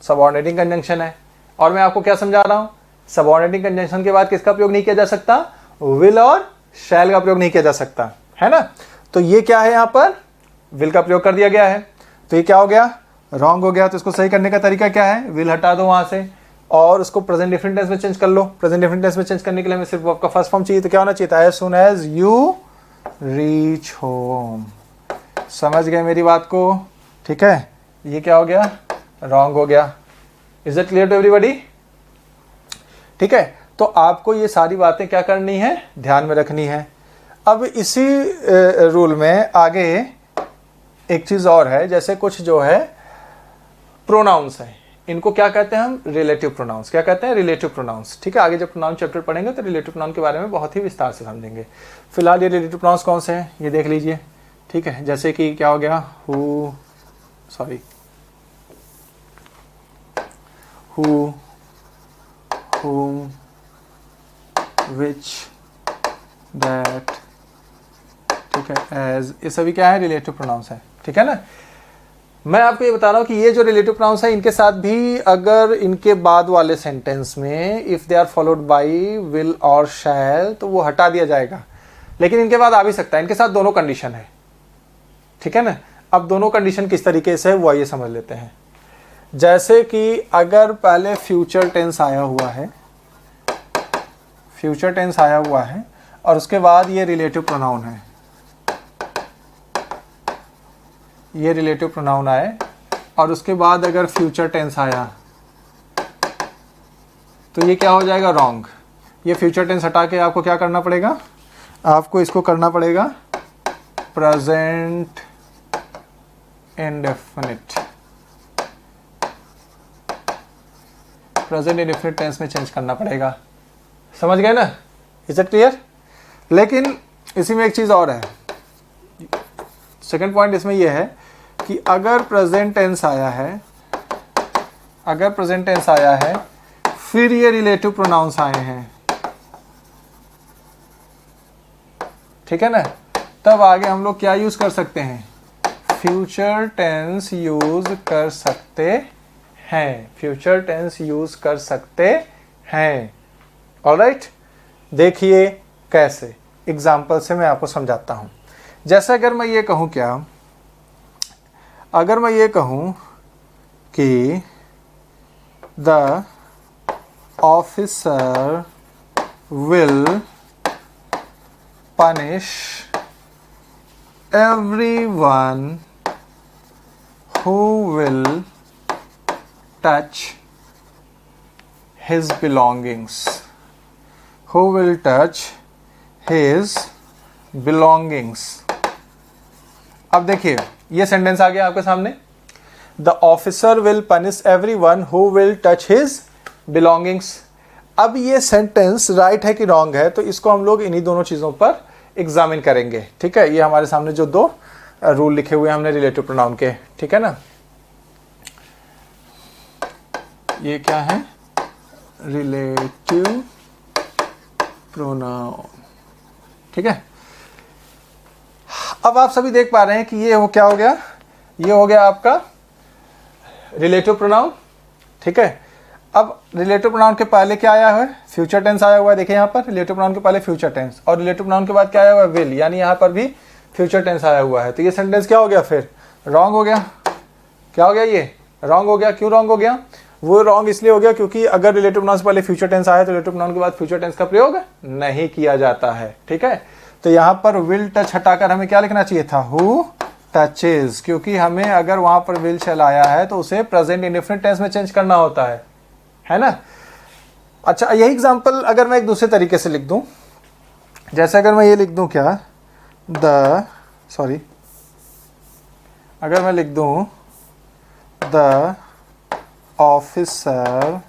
Speaker 1: सबऑर्डिनेटिंग कंजंक्शन है। और मैं आपको क्या समझा रहा हूं, सबऑर्डिनेटिंग कंजंक्शन के बाद किसका प्रयोग नहीं किया जा सकता, विल और शैल का प्रयोग नहीं किया जा सकता, है ना। तो ये क्या है, यहां पर विल का प्रयोग कर दिया गया है, तो ये क्या हो गया, रॉन्ग हो गया। तो इसको सही करने का तरीका क्या है, विल हटा दो वहां से और उसको प्रेजेंट डिफरेंट टेंस में चेंज कर लो। प्रेजेंट डिफरेंट टेंस में चेंज करने के लिए हमें सिर्फ आपका फर्स्ट फॉर्म चाहिए। तो क्या होना चाहिए था, as soon as you reach home. समझ गए मेरी बात को, ठीक है। ये क्या हो गया, रॉन्ग हो गया। Is it clear to everybody, ठीक है। तो आपको ये सारी बातें क्या करनी है, ध्यान में रखनी है। अब इसी रूल में आगे एक चीज और है, जैसे कुछ जो है प्रोनाउंस है, इनको क्या कहते हैं हम, रिलेटिव प्रोनाउंस। क्या कहते हैं, रिलेटिव प्रोनाउंस, ठीक है। आगे जब प्रोनाउन चैप्टर पढ़ेंगे तो रिलेटिव प्रोनाउन के बारे में बहुत ही विस्तार से समझेंगे। फिलहाल ये रिलेटिव प्रोनाउंस कौन से हैं ये देख लीजिए, ठीक है। जैसे कि क्या हो गया, हु, whom, which, that, ठीक है, एज, ये सभी क्या है, रिलेटिव प्रोनाउंस है, ठीक है ना। मैं आपको ये बता रहा हूँ कि ये जो रिलेटिव प्रोनाउंस है, इनके साथ भी अगर इनके बाद वाले सेंटेंस में if they are followed by will और शैल तो वो हटा दिया जाएगा, लेकिन इनके बाद आ भी सकता है। इनके साथ दोनों कंडीशन है, ठीक है ना। अब दोनों कंडीशन किस तरीके से है वो आइए समझ लेते हैं। जैसे कि अगर पहले फ्यूचर टेंस आया हुआ है, फ्यूचर टेंस आया हुआ है और उसके बाद ये रिलेटिव प्रोनाउन है, ये रिलेटिव प्रोनाउन आए और उसके बाद अगर फ्यूचर टेंस आया तो ये क्या हो जाएगा, रॉन्ग। ये फ्यूचर टेंस हटा के आपको क्या करना पड़ेगा, आपको इसको करना पड़ेगा present indefinite, present indefinite tense में चेंज करना पड़ेगा। समझ गए ना, इज इट क्लियर? लेकिन इसी में एक चीज़ और है, सेकंड पॉइंट इसमें यह है कि अगर प्रेजेंट टेंस आया है, अगर प्रेजेंट टेंस आया है फिर ये रिलेटिव प्रोनाउंस आए हैं, ठीक है ना, तब आगे हम लोग क्या यूज कर सकते हैं, फ्यूचर टेंस यूज कर सकते हैं, फ्यूचर टेंस यूज कर सकते हैं। ऑलराइट, देखिए कैसे, एग्जाम्पल से मैं आपको समझाता हूं। जैसे अगर मैं ये कहूं, क्या अगर मैं ये कहूं कि the officer will punish everyone who will touch his belongings, who will touch his belongings। अब देखिए ये सेंटेंस आ गया आपके सामने, the officer will punish everyone who will touch his belongings. अब ये सेंटेंस राइट है कि रॉन्ग है, तो इसको हम लोग इन्हीं दोनों चीज़ों पर एग्जामिन करेंगे। ठीक है, ये हमारे सामने जो दो रूल लिखे हुए हैं हमने रिलेटिव प्रोनाउन के, ठीक है ना, ये क्या है, रिलेटिव प्रोनाउन। ठीक है, अब आप सभी देख पा रहे हैं कि ये वो क्या हो गया, ये हो गया आपका रिलेटिव प्रोनाउन। ठीक है, अब रिलेटिव प्रोनाउन के पहले क्या आया है, फ्यूचर टेंस आया हुआ है। देखिए यहाँ पर रिलेटिव प्रोनाउन के पहले फ्यूचर टेंस, और रिलेटिव प्रोनाउन के बाद क्या आया हुआ है, विल, यानी यहाँ पर भी फ्यूचर टेंस आया हुआ है। तो ये सेंटेंस क्या हो गया, फिर रॉन्ग हो गया। क्या हो गया, ये रॉन्ग हो गया। क्यों रॉन्ग हो गया, वो रॉन्ग इसलिए हो गया क्योंकि अगर रिलेटिव प्रोनाउन से पहले फ्यूचर टेंस आया तो रिलेटिव प्रोनाउन के बाद फ्यूचर टेंस का प्रयोग नहीं किया जाता है। ठीक है, तो यहाँ पर विल टच हटाकर हमें क्या लिखना चाहिए था, हु टचेज, क्योंकि हमें अगर वहां पर विल शैल आया है तो उसे प्रेजेंट इंडेफिनिट टेंस में चेंज करना होता है ना। अच्छा, यही एग्जांपल अगर मैं एक दूसरे तरीके से लिख दूं, जैसे अगर मैं ये लिख दूं, क्या अगर मैं लिख दूं the officer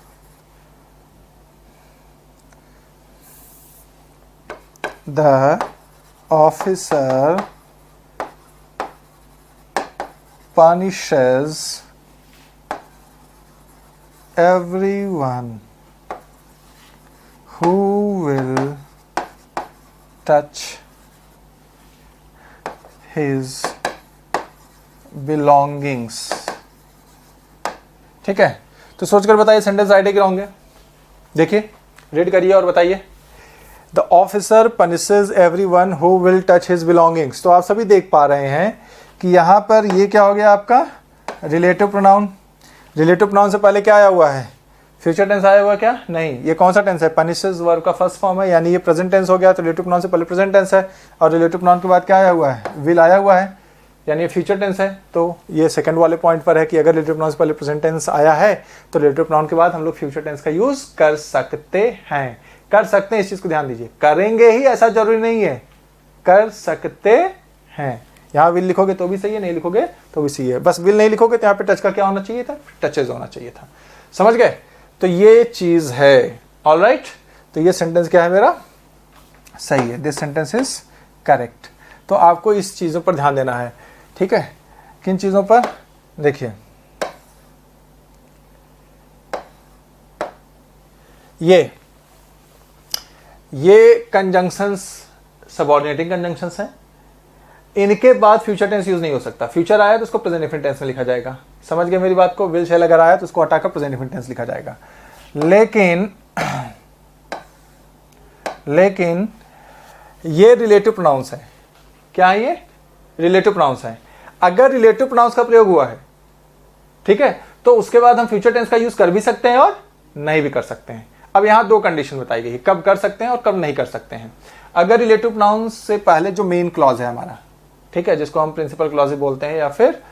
Speaker 1: punishes everyone who will touch his belongings। ठीक है, तो सोचकर बताइए सेंटेंस राइट है कि रॉन्ग है। देखिए, रीड करिए और बताइए। The officer punishes everyone who will touch his belongings. तो आप सभी देख पा रहे हैं कि यहाँ पर ये क्या हो गया आपका रिलेटिव प्रोनाउन। रिलेटिव प्रोनाउन से पहले क्या आया हुआ है, फ्यूचर टेंस आया हुआ है क्या, नहीं, ये कौन सा टेंस है, पनिशेज वर्ब का फर्स्ट फॉर्म है, यानी ये प्रेजेंट टेंस हो गया। तो रिलेटिव प्रोनाउन से पहले प्रेजेंट टेंस है, और रिलेटिव प्रोनाउन के बाद क्या आया हुआ है, विल आया हुआ है, यानी ये फ्यूचर टेंस है। तो ये सेकंड वाले पॉइंट पर है कि अगर रिलेटिव प्रोनाउन से पहले प्रेजेंट टेंस आया है तो रिलेटिव प्रोनाउन के बाद हम लोग फ्यूचर टेंस का यूज कर सकते हैं। कर सकते हैं, इस चीज को ध्यान दीजिए, करेंगे ही ऐसा जरूरी नहीं है, कर सकते हैं। यहाँ विल लिखोगे तो भी सही है, नहीं लिखोगे तो भी सही है। बस विल नहीं लिखोगे तो यहाँ पे टच का क्या होना चाहिए था, टचेज होना चाहिए था। समझ गए, तो ये चीज है। ऑलराइट, तो ये सेंटेंस क्या है मेरा, सही है, दिस सेंटेंस इज करेक्ट। तो आपको इस चीजों पर ध्यान देना है। ठीक है, किन चीजों पर, देखिए ये कंजंक्शंस सबऑर्डिनेटिंग कंजंक्शंस हैं, इनके बाद फ्यूचर टेंस यूज नहीं हो सकता। फ्यूचर आया तो उसको प्रेजेंट इंडेफिनिट टेंस में लिखा जाएगा। समझ गए मेरी बात को, विल शैल अगर आया तो उसको हटाकर प्रेजेंट इंडेफिनिट टेंस लिखा जाएगा। लेकिन ये रिलेटिव प्रोनाउंस है। क्या है ये, रिलेटिव प्रोनाउंस है। अगर रिलेटिव प्रोनाउंस का प्रयोग हुआ है, ठीक है, तो उसके बाद हम फ्यूचर टेंस का यूज कर भी सकते हैं और नहीं भी कर सकते हैं। अब यहां दो कंडीशन बताई गई है, कब कर सकते हैं और कब नहीं कर सकते हैं। अगर रिलेटिव प्रोनाउंस से पहले जो मेन क्लॉज है हमारा, ठीक है, जिसको हम प्रिंसिपल क्लॉज भी बोलते हैं या फिर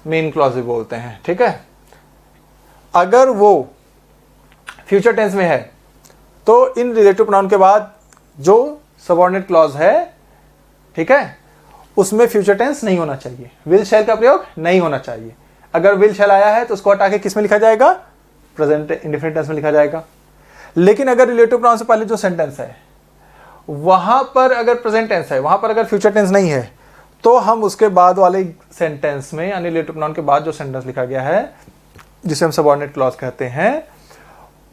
Speaker 1: मेन क्लॉज भी बोलते हैं, ठीक है, अगर वो फ्यूचर टेंस में है तो इन रिलेटिव प्रोनाउन के बाद जो सबऑर्डिनेट क्लॉज है, ठीक है, उसमें फ्यूचर टेंस नहीं होना चाहिए, विल शैल का प्रयोग नहीं होना चाहिए। अगर विल शैल आया है तो उसको हटा के किस में लिखा जाएगा, प्रेजेंट इंडेफिनिट टेंस में लिखा जाएगा। लेकिन अगर रिलेटिव प्रोनाउन से पहले जो सेंटेंस है वहां पर अगर प्रेजेंट टेंस है, वहां पर अगर फ्यूचर टेंस नहीं है, तो हम उसके बाद वाले सेंटेंस में यानी रिलेटिव प्रोनाउन के बाद जो सेंटेंस लिखा गया है जिसे हम सबऑर्डिनेट क्लॉज कहते हैं,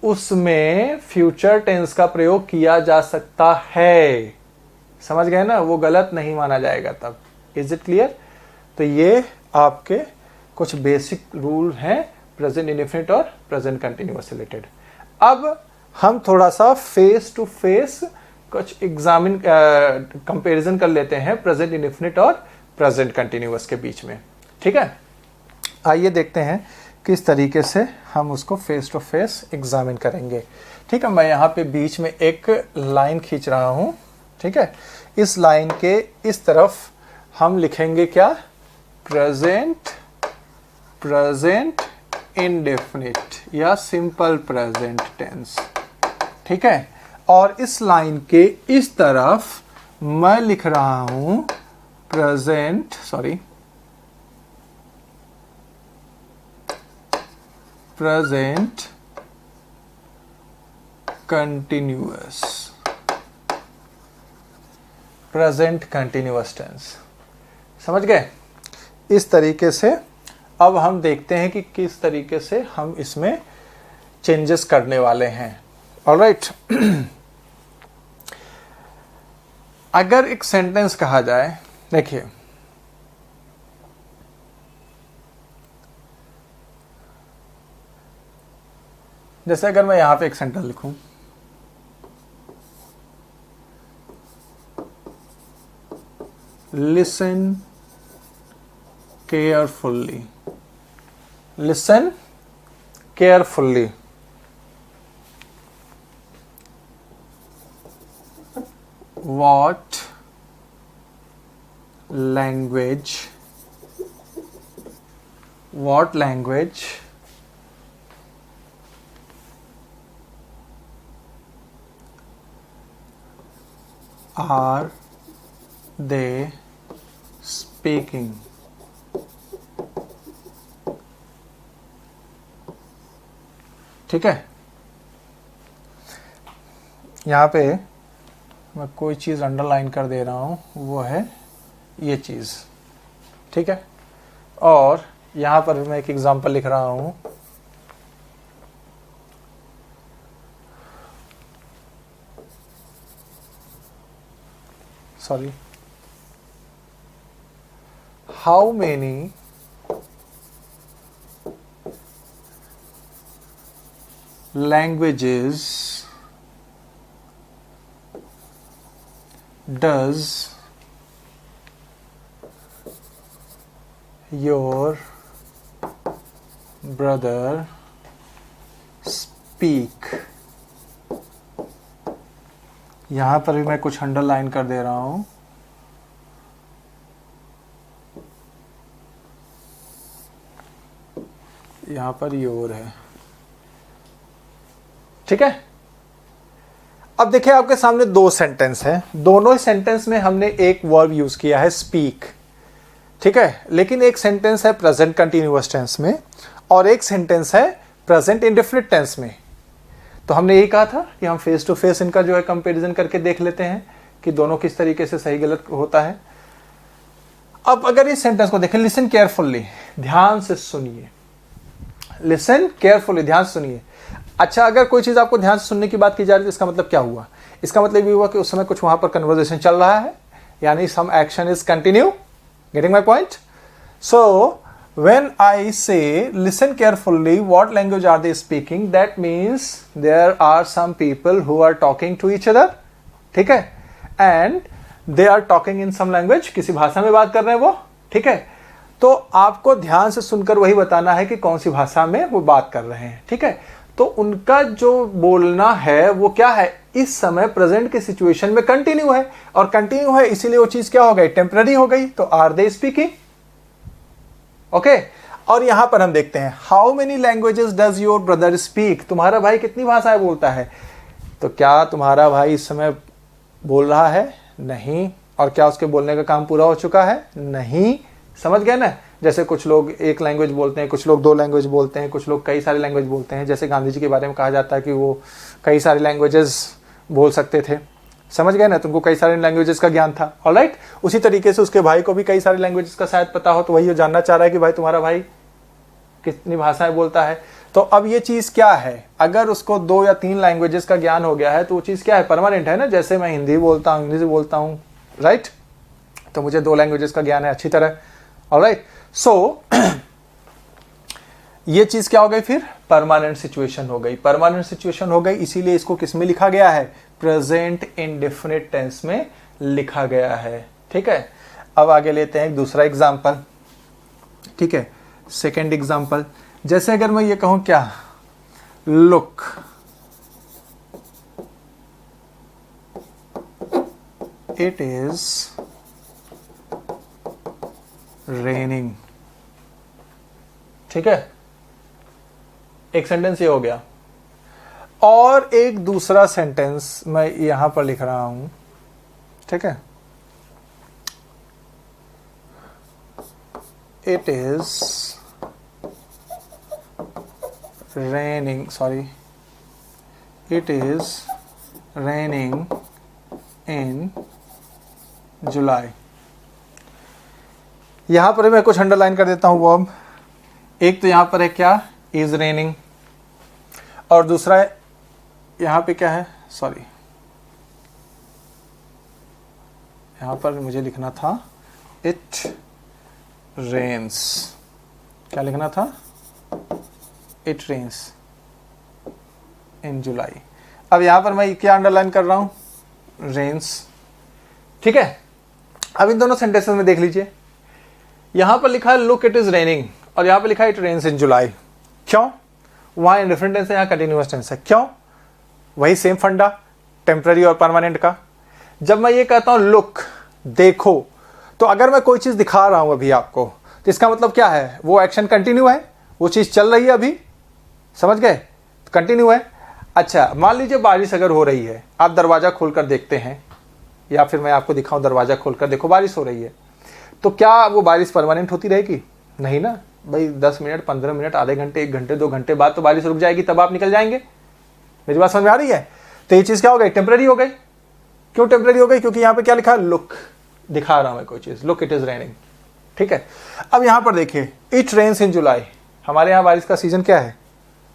Speaker 1: उसमें फ्यूचर टेंस का प्रयोग किया जा सकता है। समझ गए ना, वो गलत नहीं माना जाएगा तब। Is it clear? तो ये आपके कुछ बेसिक रूल हैं प्रेजेंट इंडेफिनिट और प्रेजेंट कंटिन्यूअस रिलेटेड। अब हम थोड़ा सा फेस टू फेस कुछ एग्जामिन कंपैरिजन कर लेते हैं प्रेजेंट इंडेफिनिट और प्रेजेंट कंटिन्यूअस के बीच में। ठीक है, आइए देखते हैं किस तरीके से हम उसको फेस टू फेस एग्जामिन करेंगे। ठीक है, मैं यहाँ पे बीच में एक लाइन खींच रहा हूँ। ठीक है, इस लाइन के इस तरफ हम लिखेंगे क्या, प्रेजेंट इंडेफिनिट या सिंपल प्रेजेंट टेंस। ठीक है, और इस लाइन के इस तरफ मैं लिख रहा हूं प्रेजेंट कंटिन्यूअस टेंस। समझ गए? इस तरीके से अब हम देखते हैं कि किस तरीके से हम इसमें चेंजेस करने वाले हैं। ऑलराइट, अगर एक सेंटेंस कहा जाए, देखिए जैसे अगर मैं यहां पे एक सेंटेंस लिखूं, listen carefully, listen carefully, what language are they speaking? ठीक है, यहां पे मैं कोई चीज़ अंडरलाइन कर दे रहा हूँ, वो है ये चीज़। ठीक है, और यहाँ पर मैं एक एग्जांपल लिख रहा हूँ, sorry, how many languages does your brother speak? यहां पर भी मैं कुछ अंडरलाइन कर दे रहा हूं, यहां पर योर है। ठीक है, अब देखिए आपके सामने दो सेंटेंस हैं, दोनों ही सेंटेंस में हमने एक वर्ब यूज किया है स्पीक। ठीक है, लेकिन एक सेंटेंस है प्रेजेंट कंटिन्यूअस टेंस में और एक सेंटेंस है प्रेजेंट इंडेफिनिट टेंस में। तो हमने यही कहा था कि हम फेस टू फेस इनका जो है कंपैरिजन करके देख लेते हैं कि दोनों किस तरीके से सही गलत होता है। अब अगर इस सेंटेंस को देखें, लिसन केयरफुल्ली, ध्यान से सुनिए, लिसन केयरफुल्ली, ध्यान से सुनिए। अच्छा, अगर कोई चीज आपको ध्यान से सुनने की बात की जा रही है तो इसका मतलब क्या हुआ? इसका मतलब ये हुआ कि उस समय कुछ वहां पर कन्वर्सेशन चल रहा है, यानी some action is continue. Getting my point? So when I say listen carefully, what language are they speaking, that means there are some people who are talking to each other. ठीक है, and they are talking in some language, किसी भाषा में बात कर रहे हैं वो। ठीक है, तो आपको ध्यान से सुनकर वही बताना है कि कौन सी भाषा में वो बात कर रहे हैं। ठीक है, तो उनका जो बोलना है वो क्या है, इस समय प्रेजेंट के सिचुएशन में कंटिन्यू है, और कंटिन्यू है इसीलिए वो चीज क्या हो गई, टेम्पररी हो गई। तो आर दे स्पीकिंग। ओके, और यहां पर हम देखते हैं how many languages does your brother speak, तुम्हारा भाई कितनी भाषाएं बोलता है। तो क्या तुम्हारा भाई इस समय बोल रहा है? नहीं। और क्या उसके बोलने का काम पूरा हो चुका है? नहीं। समझ गए ना? जैसे कुछ लोग एक लैंग्वेज बोलते हैं, कुछ लोग दो लैंग्वेज बोलते हैं, कुछ लोग कई सारी लैंग्वेज बोलते हैं। जैसे गांधी जी के बारे में कहा जाता है कि वो कई सारी लैंग्वेजेस बोल सकते थे। समझ गए ना? तुमको कई सारे लैंग्वेजेस का ज्ञान था। ऑलराइट, उसी तरीके से उसके भाई को भी कई सारी लैंग्वेजेस का शायद पता हो, तो वही वो जानना चाह रहा है कि भाई तुम्हारा भाई कितनी भाषाएं बोलता है। तो अब ये चीज़ क्या है, अगर उसको 2 या 3 लैंग्वेजेस का ज्ञान हो गया है तो वो चीज़ क्या है, परमानेंट है ना। जैसे मैं हिंदी बोलता हूँ, इंग्लिश बोलता हूँ, राइट, तो मुझे 2 लैंग्वेजेस का ज्ञान है अच्छी तरह। ऑलराइट, सो ये चीज़ क्या हो गई फिर? परमानेंट सिचुएशन हो गई। परमानेंट सिचुएशन हो गई, इसीलिए इसको किस में लिखा गया है? प्रेजेंट इंडेफिनिट टेंस में लिखा गया है। ठीक है, अब आगे लेते हैं एक दूसरा एग्जाम्पल। ठीक है, सेकेंड एग्जाम्पल, जैसे अगर मैं ये कहूं क्या, लुक इट इज रेनिंग। ठीक है, एक सेंटेंस ये हो गया। और एक दूसरा सेंटेंस मैं यहां पर लिख रहा हूं। ठीक है, it is raining, sorry, it is raining in July। यहां पर मैं कुछ अंडरलाइन कर देता हूं वर्ब। एक तो यहां पर है क्या, is raining, और दूसरा यहां पे क्या है, सॉरी, यहां पर मुझे लिखना था it rains। क्या लिखना था? It rains in July। अब यहां पर मैं क्या अंडरलाइन कर रहा हूं? रेन्स। ठीक है, अब इन दोनों सेंटेंसेस में देख लीजिए, यहां पर लिखा है लुक इट इज रेनिंग और यहां पर लिखा है इट रेन्स इन जुलाई। क्यों? वहां इंडिफरेंट टेंस है, यहां कंटिन्यूअस टेंस है। क्यों? वही सेम फंडा, टेम्पररी और परमानेंट का। जब मैं ये कहता हूं लुक, देखो, तो अगर मैं कोई चीज दिखा रहा हूं अभी आपको, तो इसका मतलब क्या है? वो एक्शन कंटिन्यू है, वो चीज चल रही है अभी। समझ गए? कंटिन्यू है। अच्छा, मान लीजिए बारिश अगर हो रही है, आप दरवाजा खोलकर देखते हैं, या फिर मैं आपको दिखाऊं दरवाजा खोलकर, देखो बारिश हो रही है, तो क्या वो बारिश परमानेंट होती रहेगी? नहीं ना भाई, 10 मिनट, 15 मिनट, आधे घंटे, 1 घंटे, 2 घंटे बाद तो बारिश रुक जाएगी, तब आप निकल जाएंगे। मेरी बात समझ में आ रही है? तो ये चीज क्या हो गई? टेम्पररी हो गई। क्यों टेम्पररी हो गई? क्योंकि यहां पे क्या लिखा है? लुक, दिखा रहा हूं मैं कोई चीज, लुक इट इज रेनिंग। ठीक है, अब यहां पर देखिए, इट रेन्स इन जुलाई। हमारे यहाँ बारिश का सीजन क्या है?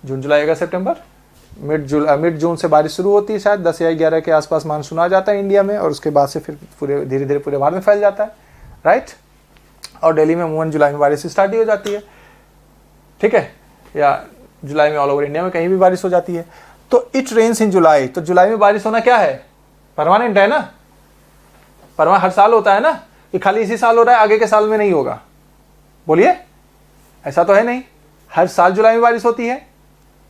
Speaker 1: जून, जुलाई, अगस्त, सितंबर। मिड जून से बारिश शुरू होती है, शायद 10 या 11 के आसपास मानसून आ जाता है इंडिया में, और उसके बाद से फिर पूरे धीरे धीरे पूरे भारत में फैल जाता है, राइट। और दिल्ली में अमूमन जुलाई में बारिश स्टार्ट ही हो जाती है। ठीक है, या जुलाई में ऑल ओवर इंडिया में कहीं भी बारिश हो जाती है। तो इट रेन्स इन जुलाई, तो जुलाई में बारिश होना क्या है? परमानेंट है ना। परमानेंट हर साल होता है ना, कि खाली इसी साल हो रहा है, आगे के साल में नहीं होगा? बोलिए, ऐसा तो है नहीं, हर साल जुलाई में बारिश होती है।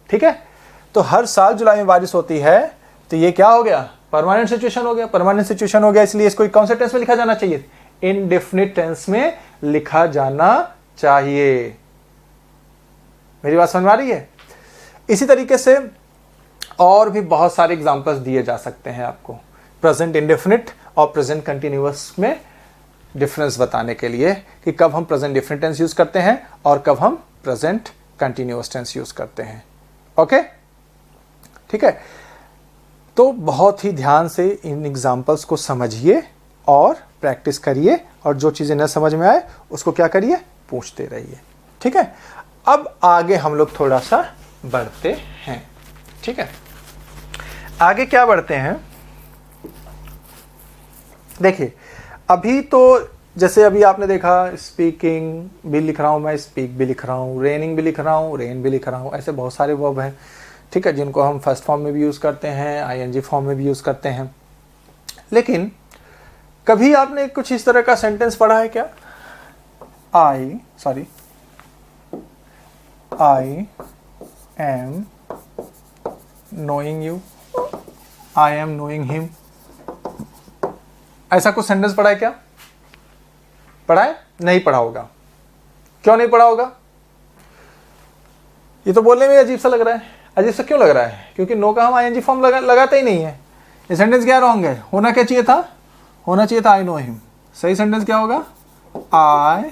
Speaker 1: ठीक है, तो हर साल जुलाई में बारिश होती है, तो ये क्या हो गया? परमानेंट सिचुएशन हो गया। परमानेंट सिचुएशन हो गया, इसलिए इसको कौन से टेंस में लिखा जाना चाहिए? इनडेफिनिट टेंस में लिखा जाना चाहिए। मेरी बात समझ में आ रही है? इसी तरीके से और भी बहुत सारे एग्जांपल्स दिए जा सकते हैं आपको, प्रेजेंट इंडेफिनिट और प्रेजेंट कंटिन्यूअस में डिफरेंस बताने के लिए, कि कब हम प्रेजेंट इंडेफिनिट टेंस यूज करते हैं और कब हम प्रेजेंट कंटिन्यूअस टेंस यूज करते हैं। ओके, ठीक है, तो बहुत ही ध्यान से इन एग्जांपल्स को समझिए और प्रैक्टिस करिए, और जो चीजें न समझ में आए उसको क्या करिए? पूछते रहिए। ठीक है, अब आगे हम लोग थोड़ा सा बढ़ते हैं। ठीक है, आगे क्या बढ़ते हैं? देखिए, अभी तो जैसे अभी आपने देखा, स्पीकिंग भी लिख रहा हूं मैं, स्पीक भी लिख रहा हूं, रेनिंग भी लिख रहा हूं, रेन भी लिख रहा हूं, ऐसे बहुत सारे वर्ब हैं। ठीक है, जिनको हम फर्स्ट फॉर्म में भी यूज करते हैं, आईएनजी फॉर्म में भी यूज करते हैं। लेकिन कभी आपने कुछ इस तरह का सेंटेंस पढ़ा है क्या? I am knowing you, I am knowing him, ऐसा कुछ सेंटेंस पढ़ा है क्या? पढ़ा है? नहीं पढ़ा होगा। क्यों नहीं पढ़ा होगा? ये तो बोलने में अजीब सा लग रहा है। अजीब सा क्यों लग रहा है? क्योंकि नो का हम आईएनजी फॉर्म लगाते ही नहीं है। ये सेंटेंस क्या रॉन्ग है? होना क्या चाहिए था? होना चाहिए था आई नो हिम। सही सेंटेंस क्या होगा? I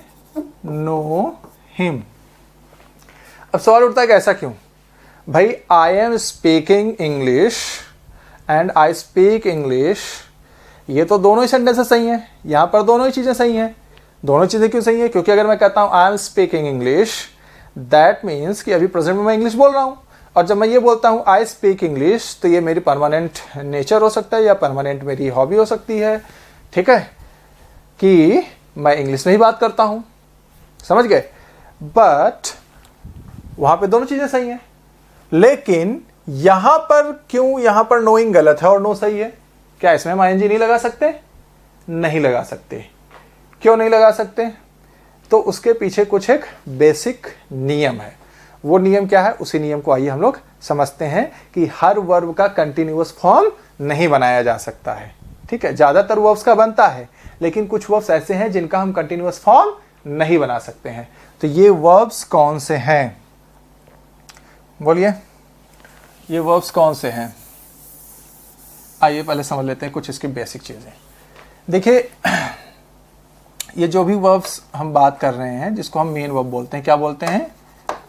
Speaker 1: know him. अब सवाल उठता है कि ऐसा क्यों भाई? I am speaking English and I speak English, ये तो दोनों ही सेंटेंसेस सही हैं, यहां पर दोनों ही चीजें सही हैं। दोनों चीजें क्यों सही है? क्योंकि अगर मैं कहता हूं I am speaking English, that means कि अभी प्रेजेंट में मैं इंग्लिश बोल रहा हूं। और जब मैं ये बोलता हूं आई स्पीक इंग्लिश, तो ये मेरी परमानेंट नेचर हो सकता है या परमानेंट मेरी हॉबी हो सकती है, ठीक है, कि मैं इंग्लिश में ही बात करता हूं। समझ गए? बट वहां पे दोनों चीजें सही हैं, लेकिन यहां पर क्यों, यहां पर नोइंग गलत है और नो सही है? क्या इसमें हम आईएनजी नहीं लगा सकते? नहीं लगा सकते। क्यों नहीं लगा सकते? तो उसके पीछे कुछ एक बेसिक नियम है। वो नियम क्या है? उसी नियम को आइए हम लोग समझते हैं कि हर वर्ब का कंटिन्यूअस फॉर्म नहीं बनाया जा सकता है, ठीक है। ज्यादातर वर्ब्स का बनता है, लेकिन कुछ वर्ब्स ऐसे हैं जिनका हम कंटिन्यूअस फॉर्म नहीं बना सकते हैं। तो ये वर्ब्स कौन से हैं? बोलिए, ये वर्ब्स कौन से हैं? आइए पहले समझ लेते हैं कुछ इसकी बेसिक चीजें। देखिए, ये जो भी वर्ब्स हम बात कर रहे हैं, जिसको हम मेन वर्ब बोलते हैं, क्या बोलते हैं?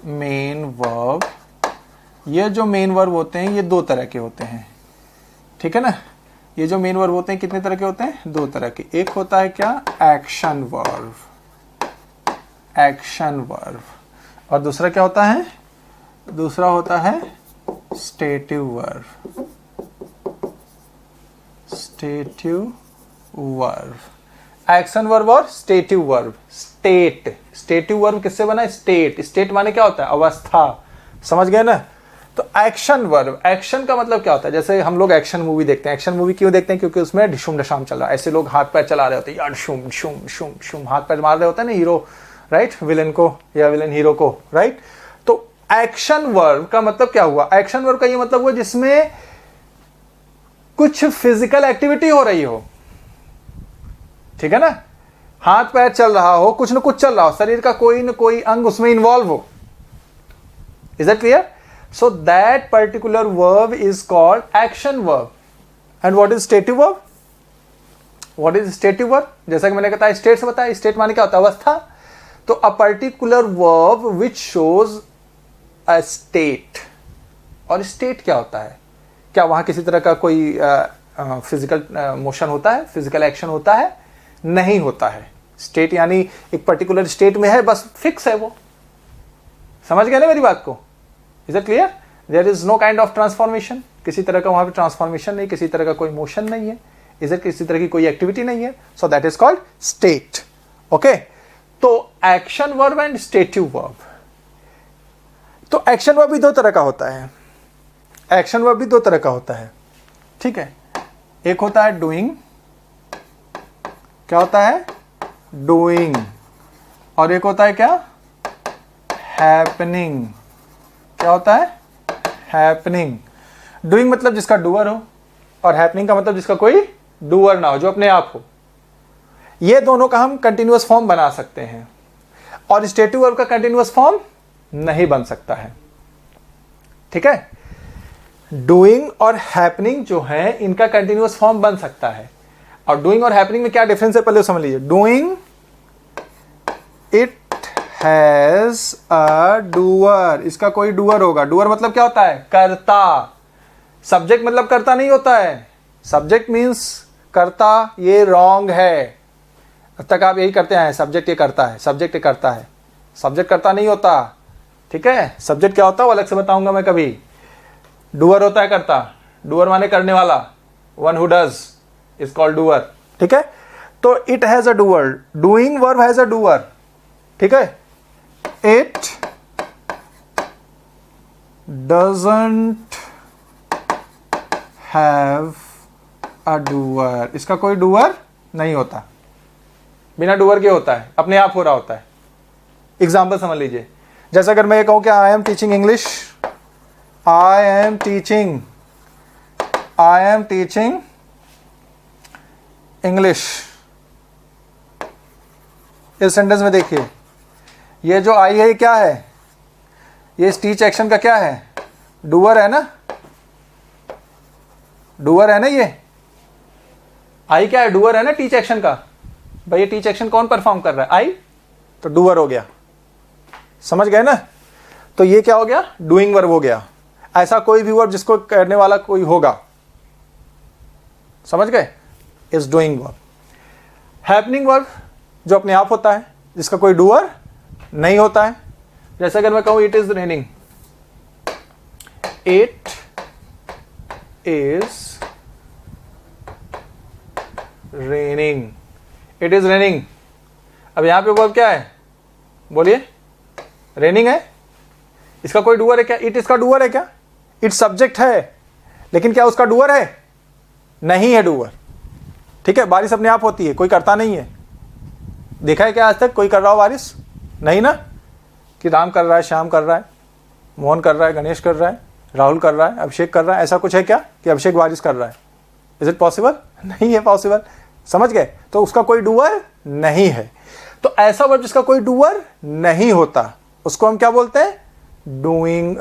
Speaker 1: Main verb. ये जो मेन वर्ब होते हैं ये दो तरह के होते हैं, ठीक है ना। ये जो मेन वर्ब होते हैं कितने तरह के होते हैं? दो तरह के। एक होता है क्या? Action verb, action verb. और दूसरा क्या होता है? दूसरा होता है stative verb, stative verb. Action verb और stative verb. State, stative verb किससे बना? स्टेट। स्टेट माने क्या होता है? अवस्था। समझ गए ना? तो एक्शन वर्ब, एक्शन का मतलब क्या होता है? जैसे हम लोग एक्शन मूवी देखते हैं। एक्शन मूवी क्यों देखते हैं? क्योंकि उसमें ढिशुम ढशाम चल रहा है, ऐसे लोग हाथ पैर चला रहे होते हैं, यार शुम शुम शुम शुम हाथ पैर मार रहे होते हैं ना हीरो, राइट, विलन को या विलन हीरो को, राइट। तो एक्शन वर्ब का मतलब क्या हुआ? एक्शन वर्ब का ये मतलब हुआ जिसमें कुछ फिजिकल एक्टिविटी हो रही हो, ठीक है ना। हाथ पैर चल रहा हो, कुछ न कुछ चल रहा हो, शरीर का कोई न कोई अंग उसमें इन्वॉल्व हो। Is that clear? So that particular verb is called action verb. And what is stative verb? What is stative verb? जैसा कि मैंने कहा स्टेट से बताया, स्टेट माने क्या होता है? अवस्था। तो a particular verb which shows a state. और स्टेट क्या होता है? क्या वहां किसी तरह का कोई फिजिकल मोशन होता है, फिजिकल एक्शन होता है? नहीं होता है। स्टेट यानी एक पर्टिकुलर स्टेट में है, बस फिक्स है वो। समझ गए ना मेरी बात को? Is it clear? There is no kind of transformation, किसी तरह का वहां पे ट्रांसफॉर्मेशन नहीं, किसी तरह का कोई मोशन नहीं है, इज इट, किसी तरह की कोई एक्टिविटी नहीं है। So that is called state. Okay, तो action verb and stative verb. तो एक्शन वर्ब भी दो तरह का होता है, एक्शन वर्ब भी दो तरह का होता है, ठीक है। एक होता है डूइंग, क्या होता है? डूइंग। और एक होता है क्या? हैपनिंग। क्या होता है? हैपनिंग। डूइंग मतलब जिसका डूअर हो, और हैपनिंग का मतलब जिसका कोई डूअर ना हो, जो अपने आप हो। ये दोनों का हम कंटिन्यूअस फॉर्म बना सकते हैं, और स्टेटिव वर्ब का कंटिन्यूअस फॉर्म नहीं बन सकता है, ठीक है। डूइंग और हैपनिंग जो है, इनका कंटिन्यूअस फॉर्म बन सकता है। और डूइंग और हैपनिंग में क्या डिफरेंस है पहले समझ लीजिए। Doing, it has a doer, इसका कोई डूअर होगा। डूअर मतलब क्या होता है? कर्ता। सब्जेक्ट मतलब कर्ता नहीं होता है। सब्जेक्ट मीन्स कर्ता, ये रॉन्ग है। अब तक आप यही करते हैं, सब्जेक्ट ये करता है, सब्जेक्ट ये करता है। सब्जेक्ट कर्ता नहीं होता, ठीक है। सब्जेक्ट क्या होता है वो अलग से बताऊंगा मैं कभी। डूअर होता है कर्ता, डूअर माने करने वाला, one who does is called doer, ठीक है। तो it has a doer, doing verb has a doer, ठीक है। It doesn't have a doer, इसका कोई डूअर नहीं होता, बिना डूअर के होता है, अपने आप हो रहा होता है। एग्जाम्पल समझ लीजिए, जैसे अगर मैं ये कहूं कि I am teaching English, I am teaching English. इस सेंटेंस में देखिए, ये जो आई है क्या है? ये स्पीच एक्शन का क्या है? डूअर है ना, डूअर है ना, ये आई क्या है, डूअर है ना टीच एक्शन का। भाई ये टीच एक्शन कौन परफॉर्म कर रहा है, आई, तो डूअर हो गया। समझ गए ना, तो ये क्या हो गया, डूइंग वर्ब हो गया। ऐसा कोई भी वर्ब जिसको करने वाला कोई होगा, समझ गए, is doing verb. Happening verb जो अपने आप होता है, जिसका कोई डूअर नहीं होता है। जैसे अगर मैं कहूं it is raining, it is raining, it is raining. अब यहां पे वर्ब क्या है, बोलिए, रेनिंग है। इसका कोई डूअर है क्या, इट इसका डूअर है क्या, इट सब्जेक्ट है, लेकिन क्या उसका डूअर है, नहीं है डूअर। ठीक है, बारिश अपने आप होती है, कोई करता नहीं है। देखा है क्या आज तक कोई कर रहा हो बारिश, नहीं ना, कि राम कर रहा है, श्याम कर रहा है, मोहन कर रहा है, गणेश कर रहा है, राहुल कर रहा है, अभिषेक कर रहा है, ऐसा कुछ है क्या कि अभिषेक बारिश कर रहा है। इज इट पॉसिबल, नहीं है पॉसिबल। समझ गए, तो उसका कोई डूअर नहीं है। तो ऐसा वर्ब जिसका कोई डूअर नहीं होता उसको हम क्या बोलते हैं, डूइंग,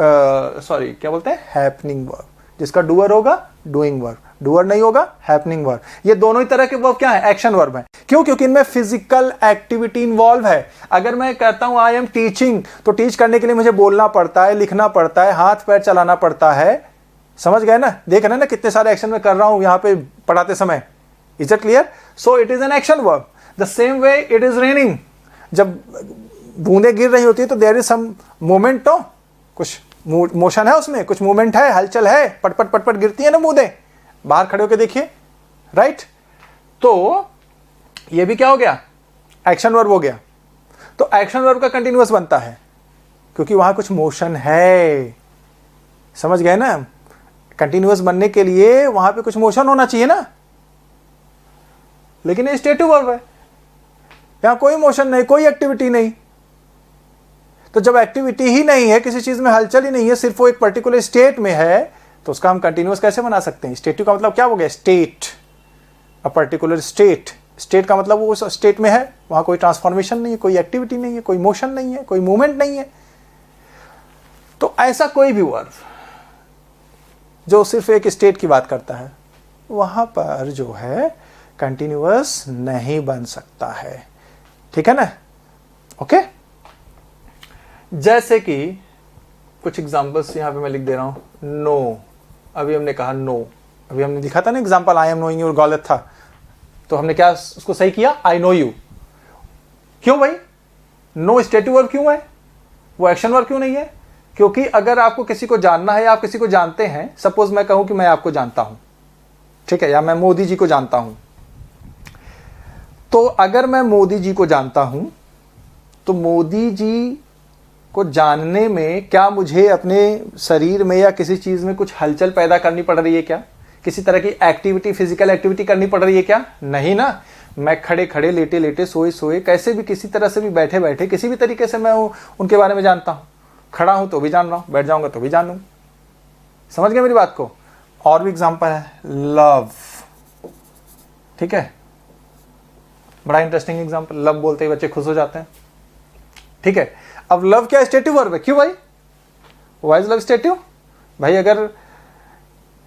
Speaker 1: सॉरी क्या बोलते हैं, हैपनिंग वर्ब। जिसका डूअर होगा डूइंग वर्ब, डूअर नहीं होगा हैपनिंग वर्ब। ये दोनों ही तरह के वर्ब क्या है, एक्शन वर्ब है। क्यों, क्योंकि इनमें फिजिकल एक्टिविटी इन्वॉल्व है। अगर मैं कहता हूं आई एम टीचिंग, तो टीच करने के लिए मुझे बोलना पड़ता है, लिखना पड़ता है, हाथ पैर चलाना पड़ता है। समझ गए ना, देख रहे हैं ना कितने सारे एक्शन में कर रहा हूं यहां पे पढ़ाते समय। Is it clear, so it is an action verb. The same way it is raining, जब बूंदे गिर रही होती है तो देयर इज सम मोमेंट, तो कुछ मोशन है उसमें, कुछ मूवमेंट है, हलचल है, पटपट पटपट गिरती है ना बूंदे, बाहर खड़े होकर देखिए, राइट। तो ये भी क्या हो गया, एक्शन वर्ब हो गया। तो एक्शन वर्ब का कंटिन्यूअस बनता है क्योंकि वहां कुछ मोशन है। समझ गए ना, कंटिन्यूअस बनने के लिए वहां पे कुछ मोशन होना चाहिए ना, लेकिन ये स्टेटिव वर्ब है, यहां कोई मोशन नहीं, कोई एक्टिविटी नहीं। तो जब एक्टिविटी ही नहीं है, किसी चीज में हलचल ही नहीं है, सिर्फ वो एक पर्टिकुलर स्टेट में है, तो उसका हम कंटिन्यूअस कैसे बना सकते हैं। स्टेटिव का मतलब क्या हो गया, state, a particular state. State का मतलब वो उस स्टेट में है, वहां कोई ट्रांसफॉर्मेशन नहीं है, कोई एक्टिविटी नहीं है, कोई मोशन नहीं है, कोई मूवमेंट नहीं है। तो ऐसा कोई भी वर्ब जो सिर्फ एक स्टेट की बात करता है, वहां पर जो है कंटिन्यूअस नहीं बन सकता है। ठीक है ना, ओके। जैसे कि कुछ एग्जांपल्स यहां पे मैं लिख दे रहा हूं। नो, अभी हमने कहा नो, अभी हमने लिखा था ना example, I am knowing you, गलत था, तो हमने क्या उसको सही किया, आई नो यू। क्यों भाई, नो स्टेटिव वर्ब क्यों है, वो एक्शन वर्ब क्यों नहीं है? क्योंकि अगर आपको किसी को जानना है, आप किसी को जानते हैं, सपोज मैं कहूं कि मैं आपको जानता हूं, ठीक है, या मैं मोदी जी को जानता हूं, तो अगर मैं मोदी जी को जानता हूं तो मोदी जी को जानने में क्या मुझे अपने शरीर में या किसी चीज में कुछ हलचल पैदा करनी पड़ रही है क्या, किसी तरह की एक्टिविटी, फिजिकल एक्टिविटी करनी पड़ रही है क्या? नहीं ना। मैं खड़े खड़े, लेटे लेटे, सोए सोए, कैसे भी, किसी तरह से भी, बैठे बैठे, किसी भी तरीके से मैं उनके बारे में जानता हूं। खड़ा हूं तो भी जान रहा हूं, बैठ जाऊंगा तो भी जान लूंगा। समझ गए मेरी बात को? और भी एग्जाम्पल है, लव, ठीक है, बड़ा इंटरेस्टिंग एग्जाम्पल, लव बोलते ही बच्चे खुश हो जाते हैं, ठीक है। अब लव क्या स्टेटिव वर्ब है, क्यों भाई, व्हाई इज लव स्टेटिव? भाई अगर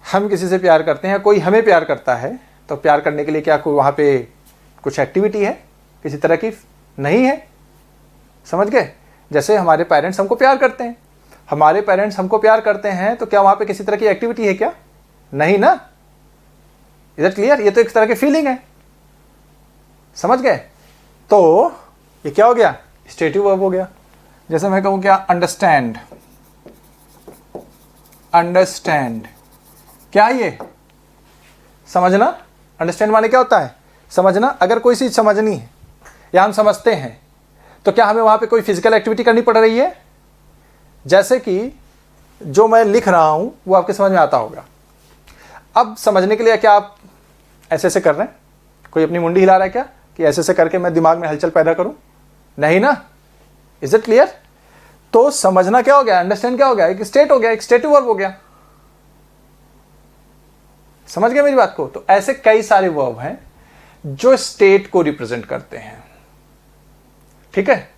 Speaker 1: हम किसी से प्यार करते हैं, कोई हमें प्यार करता है, तो प्यार करने के लिए क्या कोई वहां पे कुछ एक्टिविटी है किसी तरह की? नहीं है। समझ गए? जैसे हमारे पेरेंट्स हमको प्यार करते हैं, हमारे पेरेंट्स हमको प्यार करते हैं, तो क्या वहां पे किसी तरह की एक्टिविटी है क्या? नहीं ना। Is it clear? ये तो एक तरह की फीलिंग है। समझ गए? तो ये क्या हो गया, स्टेटिव वर्ब हो गया। जैसे मैं कहूं क्या, अंडरस्टैंड, अंडरस्टैंड क्या है ये? समझना। अंडरस्टैंड माने क्या होता है? समझना। अगर कोई चीज समझनी है या हम समझते हैं, तो क्या हमें वहां पे कोई फिजिकल एक्टिविटी करनी पड़ रही है? जैसे कि जो मैं लिख रहा हूं वो आपके समझ में आता होगा। अब समझने के लिए क्या आप ऐसे ऐसे कर रहे हैं? कोई अपनी मुंडी हिला रहा है क्या कि ऐसे ऐसे करके मैं दिमाग में हलचल पैदा करूं? नहीं ना। Is it clear? तो समझना क्या हो गया, अंडरस्टैंड क्या हो गया, एक स्टेट हो गया, एक स्टेटिव वर्ब हो गया। समझ गए मेरी बात को? तो ऐसे कई सारे वर्ब हैं जो स्टेट को रिप्रेजेंट करते हैं, ठीक है।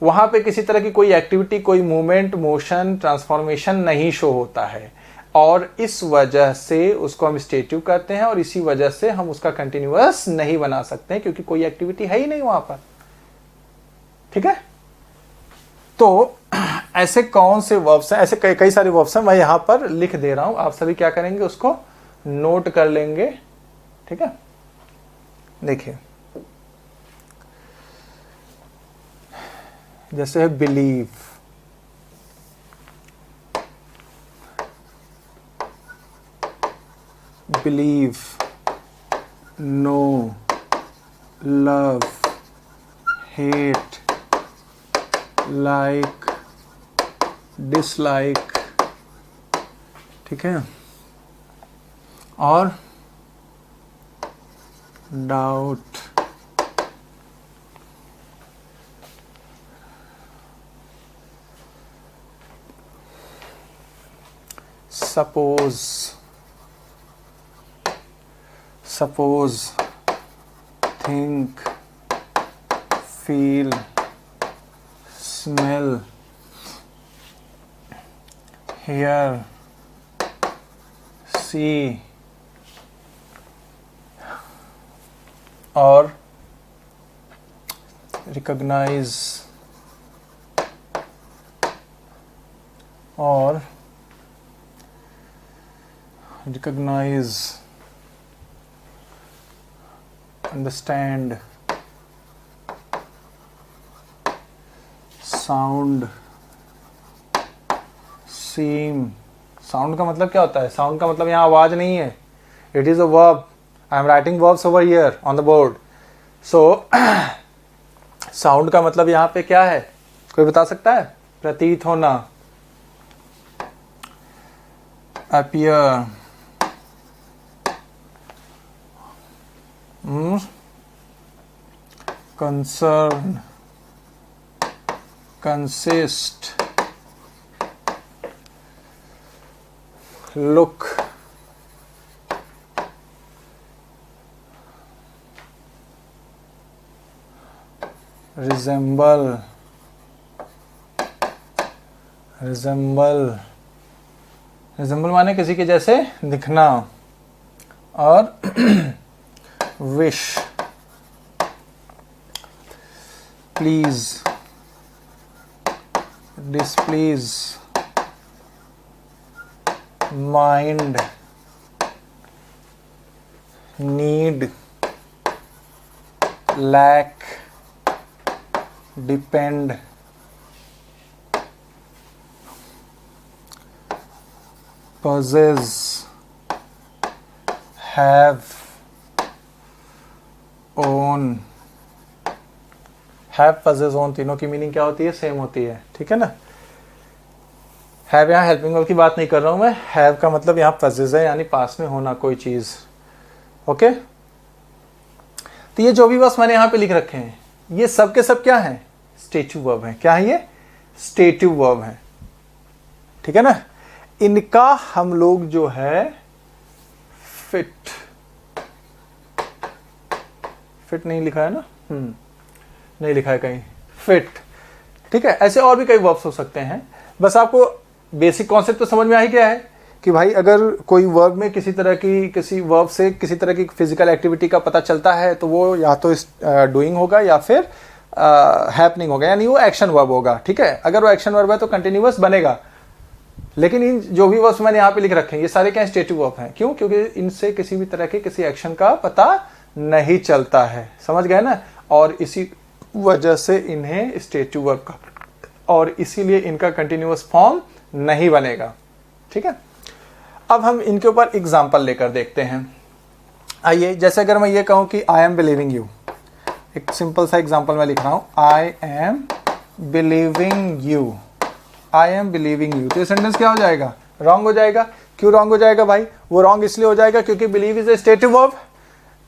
Speaker 1: वहाँ पे किसी तरह की कोई एक्टिविटी, कोई मूवमेंट, मोशन, ट्रांसफॉर्मेशन नहीं शो होता है, और इस वजह से उसको हम स्टेटिव कहते हैं, और इसी वजह से हम उसका कंटिन्यूअस नहीं बना सकते हैं क्योंकि कोई एक्टिविटी है ही नहीं वहां पर। ठीक है, तो ऐसे कौन से वर्ब्स हैं, ऐसे कई सारे वर्ब्स हैं, मैं यहां पर लिख दे रहा हूं, आप सभी क्या करेंगे, उसको नोट कर लेंगे। ठीक है, देखिए जैसे है believe, believe, know, love, hate, like, dislike, ठीक है, और doubt, suppose, suppose, think, feel, smell, hear, see, और recognize, और recognize, understand, sound, seem. Sound का मतलब क्या होता है, साउंड का मतलब यहाँ आवाज नहीं है, it is a verb, I am writing verbs over here on the board. So sound का मतलब यहाँ पे क्या है, कोई बता सकता है? प्रतीत होना, appear, concern, consist, look, resemble, resemble, resemble माने किसी के जैसे दिखना, और wish, please, displease, mind, need, lack, depend, possess, have, own, have, possess, own, तीनों की मीनिंग क्या होती है? सेम होती है। ठीक है ना, हैव यहाँ हेल्पिंग वर्ब की बात नहीं कर रहा हूं मैं, हैव का मतलब यहाँ पजेस है, यानी पास में होना कोई चीज। ओके, तो ये जो भी बस मैंने यहाँ पे लिख रखे हैं, ये सब के सब क्या है? स्टेटिव वर्ब है। क्या है ये? स्टेटिव वर्ब है। ठीक है ना, इनका हम लोग जो है फिट, फिट नहीं लिखा है ना, नहीं लिखा है कहीं, फिट। ठीक है, ऐसे और भी कई वर्ब्स हो सकते हैं। बस आपको बेसिक कॉन्सेप्ट तो समझ में आ ही गया है कि भाई अगर कोई वर्ब में किसी तरह की, किसी वर्ब से किसी तरह की फिजिकल एक्टिविटी का पता चलता है तो वो या तो डूइंग होगा या फिर हैपनिंग होगा, यानी वो एक्शन वर्ब होगा। ठीक है, अगर वो एक्शन वर्ब है तो कंटिन्यूअस बनेगा। लेकिन इन जो भी वर्ब्स मैंने यहाँ पे लिख रखे हैं ये सारे क्या स्टेटिव वर्ब हैं। क्यों? क्योंकि इनसे किसी भी तरह के किसी एक्शन का पता नहीं चलता है। समझ गए ना, और इसी वजह से इन्हें स्टेटिव वर्ब का, और इसीलिए इनका कंटिन्यूअस फॉर्म नहीं बनेगा। ठीक है, अब हम इनके ऊपर एग्जाम्पल लेकर देखते हैं। आइए, जैसे अगर मैं ये कहूं कि आई एम बिलीविंग यू, एक सिंपल सा एग्जाम्पल मैं लिख रहा हूं, I am believing you, I am believing you, तो ये सेंटेंस क्या हो जाएगा? रॉन्ग हो जाएगा। क्यों रॉन्ग हो जाएगा भाई? वो रॉन्ग इसलिए हो जाएगा क्योंकि believe is a stative verb.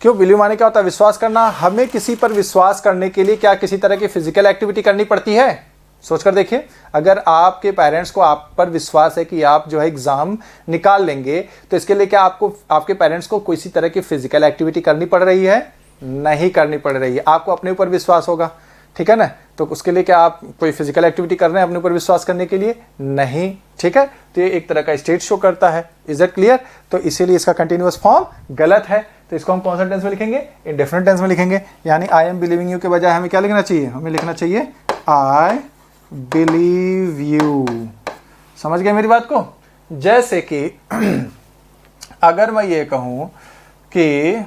Speaker 1: क्यों? बिलीव माने क्या होता है? विश्वास करना। हमें किसी पर विश्वास करने के लिए क्या किसी तरह की फिजिकल एक्टिविटी करनी पड़ती है? सोचकर देखिए, अगर आपके पेरेंट्स को आप पर विश्वास है कि आप जो है एग्जाम निकाल लेंगे, तो इसके लिए क्या आपको, आपके पेरेंट्स को किसी तरह की फिजिकल एक्टिविटी करनी पड़ रही है? नहीं करनी पड़ रही है। आपको अपने ऊपर विश्वास होगा, ठीक है ना। तो उसके लिए क्या आप कोई फिजिकल एक्टिविटी कर रहे हैं अपने ऊपर विश्वास करने के लिए? नहीं, ठीक है। तो ये एक तरह का स्टेट शो करता है। Is that clear? तो इसीलिए इसका कंटिन्यूअस फॉर्म गलत है। तो इसको हम कौन सा टेंस में लिखेंगे? इंडेफिनिट टेंस में लिखेंगे। यानी आई एम बिलीविंग यू के बजाय हमें क्या लिखना चाहिए? हमें लिखना चाहिए आई बिलीव यू। समझ गए मेरी बात को? जैसे कि अगर मैं ये कहूं कि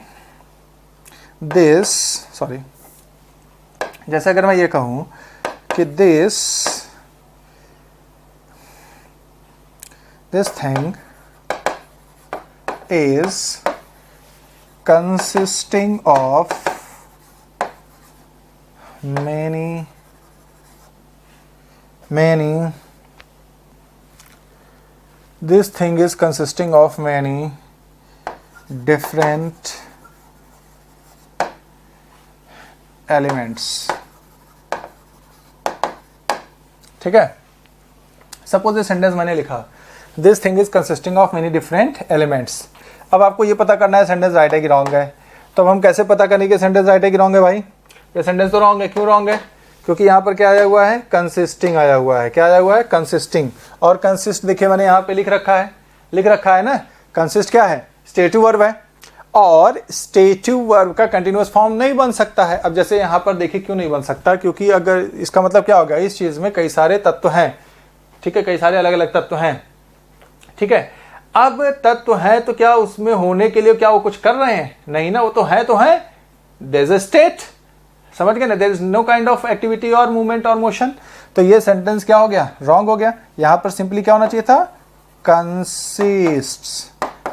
Speaker 1: जैसे अगर मैं ये कहूं कि this thing is consisting of many this thing is consisting of many different elements, ठीक है। सपोज ये सेंटेंस मैंने लिखा this thing is consisting of many different elements. अब आपको ये पता करना है सेंटेंस राइट है कि रॉन्ग है। तो अब हम कैसे पता करेंगे कि सेंटेंस राइट है कि रॉन्ग है? भाई ये सेंटेंस तो रॉन्ग है। क्यों रॉन्ग है? क्योंकि यहाँ पर क्या आया हुआ है? कंसिस्टिंग आया हुआ है। क्या आया हुआ है? कंसिस्टिंग। और कंसिस्ट देखिए मैंने यहाँ पे लिख रखा है ना। कंसिस्ट क्या है? स्टेटिव वर्ब है। और स्टेटिव वर्ब का कंटिन्यूअस फॉर्म नहीं बन सकता है। अब जैसे यहाँ पर देखिए क्यों नहीं बन सकता? क्योंकि अगर इसका मतलब क्या होगा? इस चीज में कई सारे तत्व हैं, ठीक है, कई सारे अलग अलग तत्व हैं, ठीक है। अब तत्व है तो क्या उसमें होने के लिए क्या वो कुछ कर रहे हैं? नहीं ना, वो तो है देयर इज अ स्टेट। समझ गए ना? There is no kind of activity और मूवमेंट और मोशन। तो ये सेंटेंस क्या हो गया? रॉन्ग हो गया। यहां पर सिंपली क्या होना चाहिए था? Consists,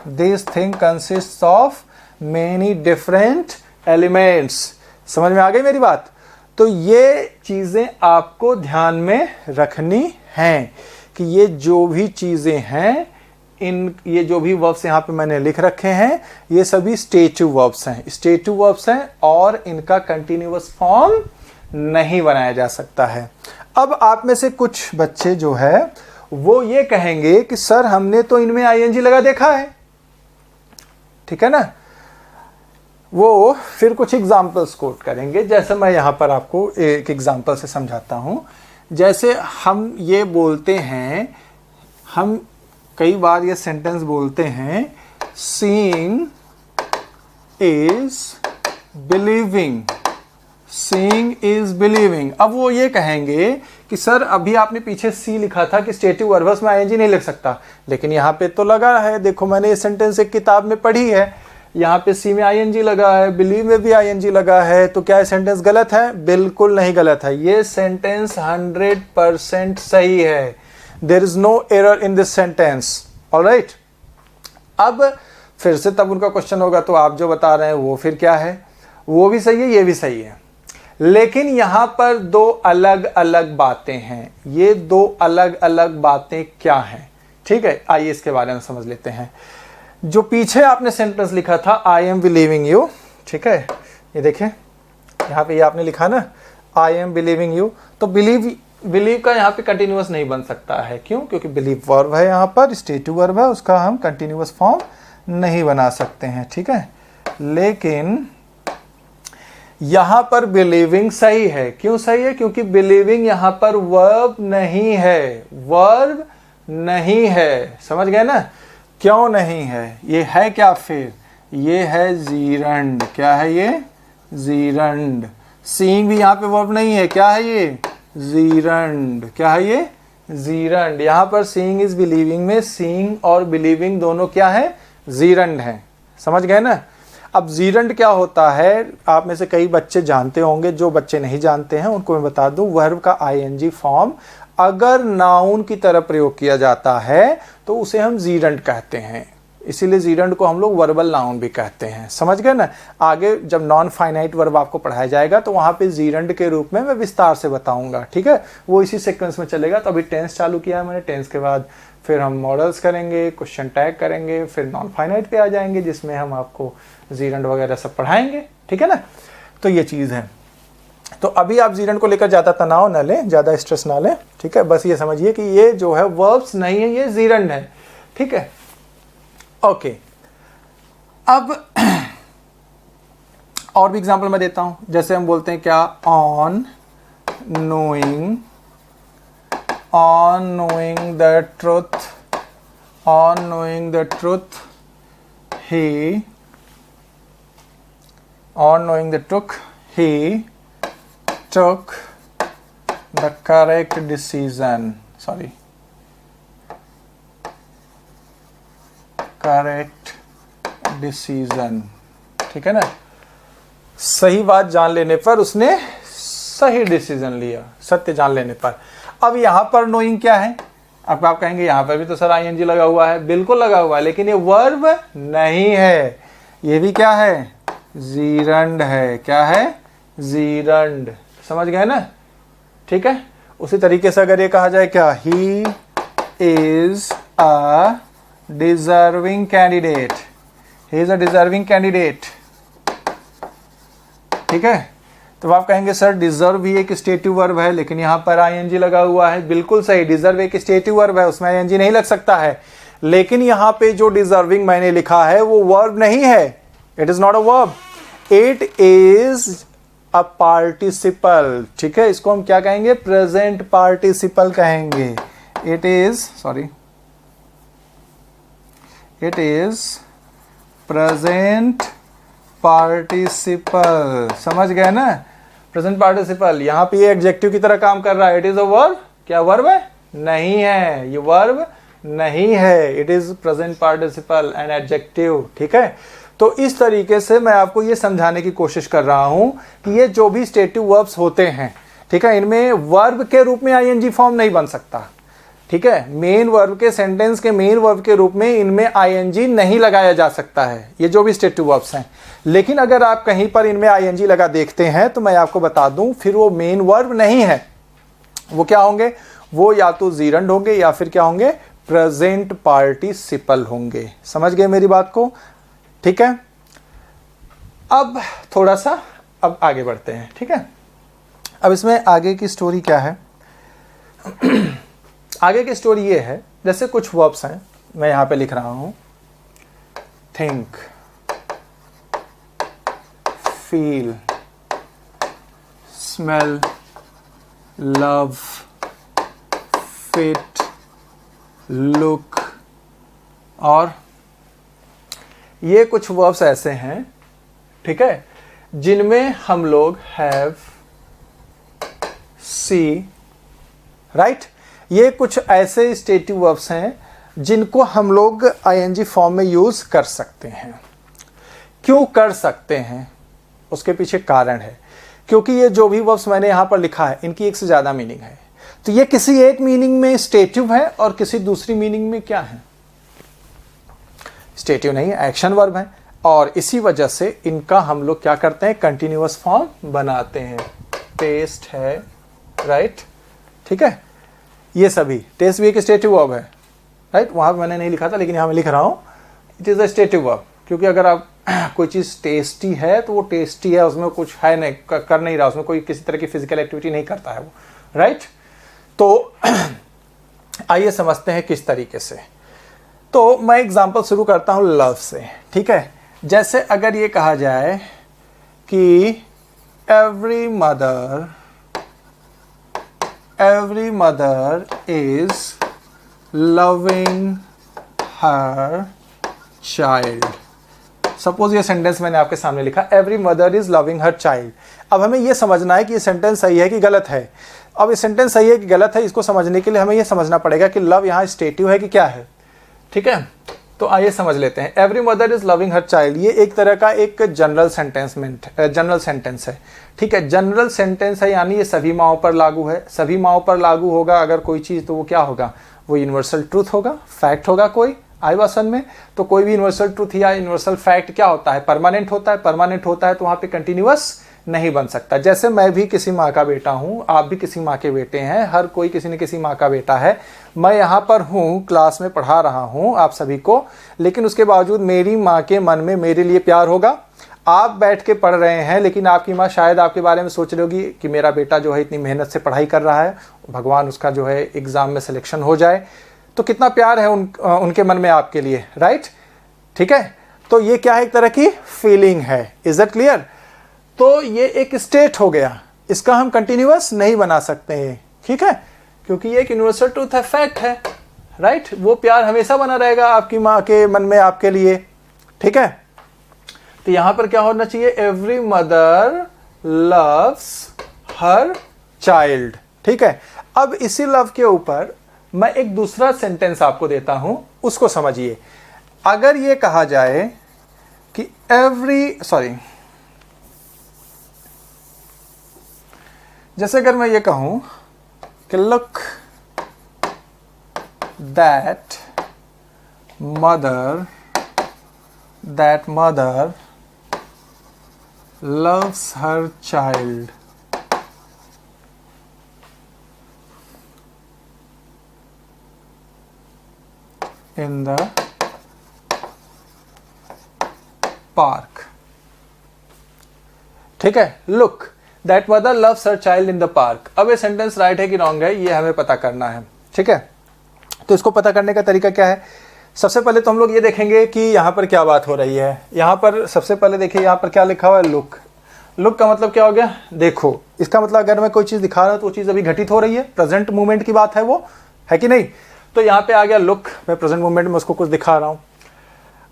Speaker 1: this thing consists of many different elements. समझ में आ गई मेरी बात? तो ये चीजें आपको ध्यान में रखनी हैं कि ये जो भी चीजें हैं, ये जो भी वर्ब्स यहाँ पे मैंने लिख रखे हैं, ये सभी स्टेटिव वर्ब्स हैं और इनका कंटिन्यूअस फॉर्म नहीं बनाया जा सकता है। अब आप में से कुछ बच्चे जो है वो ये कहेंगे कि सर हमने तो इनमें आईएनजी लगा देखा है, ठीक है ना। वो फिर कुछ एग्जाम्पल्स कोट करेंगे। जैसे मैं यहाँ पर आपको एक एग्जाम्पल से समझाता हूँ। जैसे हम ये बोलते हैं, हम कई बार ये सेंटेंस बोलते हैं सीइंग इज बिलीविंग। अब वो ये कहेंगे कि सर अभी आपने पीछे सी लिखा था कि स्टेटिव वर्ब्स में आईएनजी नहीं लिख सकता, लेकिन यहाँ पे तो लगा है। देखो मैंने ये सेंटेंस एक किताब में पढ़ी है, यहाँ पे सी में आईएनजी लगा है, बिलीव में भी आईएनजी लगा है। तो क्या ये सेंटेंस गलत है? बिल्कुल नहीं गलत है। ये सेंटेंस 100% सही है। There is no error in this sentence, all right? अब फिर से तब उनका क्वेश्चन होगा तो आप जो बता रहे हैं वो फिर क्या है? वो भी सही है, ये भी सही है, लेकिन यहां पर दो अलग अलग बातें हैं। ये दो अलग अलग बातें क्या हैं? ठीक है, आइए इसके बारे में समझ लेते हैं। जो पीछे आपने सेंटेंस लिखा था आई एम बिलीविंग यू, ठीक है, ये देखें यहाँ पे ये आपने लिखा ना आई एम बिलीविंग यू। तो बिलीव का यहाँ पे कंटिन्यूअस नहीं बन सकता है। क्यों? क्योंकि बिलीव वर्ब है, यहाँ पर स्टेटिव वर्ब है, उसका हम कंटिन्यूअस फॉर्म नहीं बना सकते हैं, ठीक है। लेकिन यहाँ पर बिलीविंग सही है। क्यों सही है? क्योंकि बिलीविंग यहाँ पर वर्ब नहीं है। समझ गए ना? क्यों नहीं है? ये है क्या फिर? ये है जीरंड। क्या है ये? जीरंड। सीइंग भी यहाँ पे वर्ब नहीं है। क्या है ये? जीरंड। क्या है ये? जीरंड। यहाँ पर सीइंग इज बिलीविंग में सीइंग और बिलीविंग दोनों क्या है? जीरंड है। समझ गए ना? अब जीरंड क्या होता है? आप में से कई बच्चे जानते होंगे, जो बच्चे नहीं जानते हैं उनको मैं बता दूं। वर्ब का आईएनजी फॉर्म अगर नाउन की तरह प्रयोग किया जाता है तो उसे हम जीरंड कहते हैं। इसीलिए जीरंड को हम लोग वर्बल नाउन भी कहते हैं। समझ गए ना? आगे जब नॉन फाइनाइट वर्ब आपको पढ़ाया जाएगा तो वहां पे जीरंड के रूप में मैं विस्तार से बताऊंगा, ठीक है। वो इसी सीक्वेंस में चलेगा। तो अभी टेंस चालू किया है मैंने। टेंस के बाद फिर हम मॉडल्स करेंगे, क्वेश्चन टैग करेंगे, फिर नॉन फाइनाइट पे आ जाएंगे जिसमें हम आपको जीरंड वगैरह सब पढ़ाएंगे, ठीक है ना। तो ये चीज है। तो अभी आप जीरंड को लेकर ज्यादा तनाव ना लें, ज्यादा स्ट्रेस ना लें, ठीक है। बस ये समझिए कि ये जो है वर्ब्स नहीं है, ये जीरंड है, ठीक है। ओके, अब और भी एग्जांपल मैं देता हूं। जैसे हम बोलते हैं क्या? On knowing the truth he took the correct decision. ठीक है ना, सही बात जान लेने पर उसने सही डिसीजन लिया, सत्य जान लेने पर। अब यहां पर नोइंग क्या है? अब आप कहेंगे यहां पर भी तो सर आईएनजी लगा हुआ है। बिल्कुल लगा हुआ है, लेकिन ये वर्ब नहीं है, ये भी क्या है? जीरंड है। क्या है? जीरंड। समझ गए ना? ठीक है। उसी तरीके से अगर ये कहा जाए क्या, he is a deserving candidate, he is a deserving candidate, ठीक है, तो आप कहेंगे सर डिजर्व भी एक स्टेटिव वर्ब है, लेकिन यहां पर आईएनजी लगा हुआ है। बिल्कुल सही, डिजर्व एक स्टेटिव वर्ब है, उसमें आईएनजी नहीं लग सकता है, लेकिन यहां पे जो डिजर्विंग मैंने लिखा है वो वर्ब नहीं है। It is not a verb, it is a participle. ठीक है, इसको हम क्या कहेंगे? प्रेजेंट पार्टिसिपल कहेंगे। It is present participle. समझ गए ना? प्रेजेंट पार्टिसिपल यहां पे ये एडजेक्टिव की तरह काम कर रहा है। It is a verb. क्या वर्ब है? नहीं है, ये वर्ब नहीं है। It is present participle and adjective. ठीक है, तो इस तरीके से मैं आपको ये समझाने की कोशिश कर रहा हूं कि ये जो भी स्टेटिव वर्ब्स होते हैं, ठीक है, इनमें वर्ब के रूप में आईएनजी फॉर्म नहीं बन सकता। ठीक है, मेन वर्ब के, सेंटेंस के मेन वर्ब के रूप में इनमें आईएनजी नहीं लगाया जा सकता है, ये जो भी स्टेटिव वर्ब्स हैं। लेकिन अगर आप कहीं पर इनमें आईएनजी लगा देखते हैं तो मैं आपको बता दूं, फिर वो मेन वर्ब नहीं है। वो क्या होंगे? वो या तो जीरंड होंगे या फिर क्या होंगे? प्रेजेंट पार्टिसिपल होंगे। समझ गए मेरी बात को? ठीक है, अब थोड़ा सा अब आगे बढ़ते हैं। ठीक है, अब इसमें आगे की स्टोरी क्या है? आगे की स्टोरी ये है, जैसे कुछ वर्ब्स हैं, मैं यहां पे लिख रहा हूं, think, feel, smell, love, fit, look, और ये कुछ वर्ब्स ऐसे हैं, ठीक है, जिनमें हम लोग हैव, सी, राइट, ये कुछ ऐसे स्टेटिव वर्ब्स हैं जिनको हम लोग आईएनजी फॉर्म में यूज कर सकते हैं। क्यों कर सकते हैं? उसके पीछे कारण है, क्योंकि ये जो भी वर्ब्स मैंने यहां पर लिखा है इनकी एक से ज्यादा मीनिंग है। तो ये किसी एक मीनिंग में स्टेटिव है और किसी दूसरी मीनिंग में क्या है? स्टेटिव नहीं है, एक्शन वर्ब है, और इसी वजह से इनका हम लोग क्या करते हैं? कंटिन्यूअस फॉर्म बनाते हैं। टेस्ट है, राइट, ठीक है, ये सभी, टेस्ट भी एक स्टेटिव वर्ब है, राइट, वहां मैंने नहीं लिखा था लेकिन यहां मैं लिख रहा हूं, it is a stative verb, क्योंकि अगर आप कोई चीज टेस्टी है तो वो टेस्टी है, उसमें कुछ है नहीं, कर नहीं रहा, उसमें कोई किसी तरह की फिजिकल एक्टिविटी नहीं करता है वो, राइट। तो आइए समझते हैं किस तरीके से। तो मैं एग्जांपल शुरू करता हूं लव से। ठीक है, जैसे अगर ये कहा जाए कि every mother is loving her child. Suppose ये सेंटेंस मैंने आपके सामने लिखा, every mother is loving her child. अब हमें यह समझना है कि ये सेंटेंस सही है कि गलत है। अब ये सेंटेंस सही है कि गलत है, इसको समझने के लिए हमें यह समझना पड़ेगा कि लव यहाँ स्टेटिव है कि क्या है। ठीक है, तो आइए समझ लेते हैं। Every mother is loving her child, ये एक तरह का एक जनरल सेंटेंस है। ठीक है, जनरल सेंटेंस है, यानी ये सभी माओं पर लागू है। सभी माओं पर लागू होगा अगर कोई चीज, तो वो क्या होगा? वो यूनिवर्सल ट्रूथ होगा, फैक्ट होगा। कोई आई वसन में तो कोई भी यूनिवर्सल ट्रूथ या यूनिवर्सल फैक्ट क्या होता है? परमानेंट होता है। परमानेंट होता है तो वहां पे कंटिन्यूअस नहीं बन सकता। जैसे मैं भी किसी माँ का बेटा हूं, आप भी किसी माँ के बेटे हैं, हर कोई किसी न किसी माँ का बेटा है। मैं यहाँ पर हूँ, क्लास में पढ़ा रहा हूँ आप सभी को, लेकिन उसके बावजूद मेरी माँ के मन में मेरे लिए प्यार होगा। आप बैठ के पढ़ रहे हैं, लेकिन आपकी माँ शायद आपके बारे में सोच रही होगी कि मेरा बेटा जो है इतनी मेहनत से पढ़ाई कर रहा है, भगवान उसका जो है एग्जाम में सिलेक्शन हो जाए। तो कितना प्यार है उनके मन में आपके लिए, राइट। ठीक है, तो ये क्या है? एक तरह की फीलिंग है। Is that clear? तो ये एक स्टेट हो गया, इसका हम कंटिन्यूअस नहीं बना सकते हैं, ठीक है, क्योंकि ये एक यूनिवर्सल ट्रूथ है, फैक्ट है, राइट। वो प्यार हमेशा बना रहेगा आपकी माँ के मन में आपके लिए, ठीक है। तो यहां पर क्या होना चाहिए, every mother loves her child, ठीक है। अब इसी लव के ऊपर मैं एक दूसरा सेंटेंस आपको देता हूं, उसको समझिए। अगर ये कहा जाए कि जैसे अगर मैं ये कहूं कि look that mother loves her child in the park, ठीक है। Look that mother loves her child in the park. अब ये सेंटेंस राइट है कि रॉन्ग है, ये हमें पता करना है, ठीक है। तो इसको पता करने का तरीका क्या है, सबसे पहले तो हम लोग ये देखेंगे कि यहाँ पर क्या बात हो रही है। यहाँ पर सबसे पहले देखिए, यहाँ पर क्या लिखा हुआ है, लुक। लुक का मतलब क्या हो गया, देखो। इसका मतलब अगर मैं कोई चीज़ दिखा रहा हूँ तो वो चीज़ अभी घटित हो रही है, प्रेजेंट मोमेंट की बात है वो, है कि नहीं। तो यहाँ पे आ गया लुक, मैं प्रेजेंट मोमेंट में उसको कुछ दिखा रहा हूँ।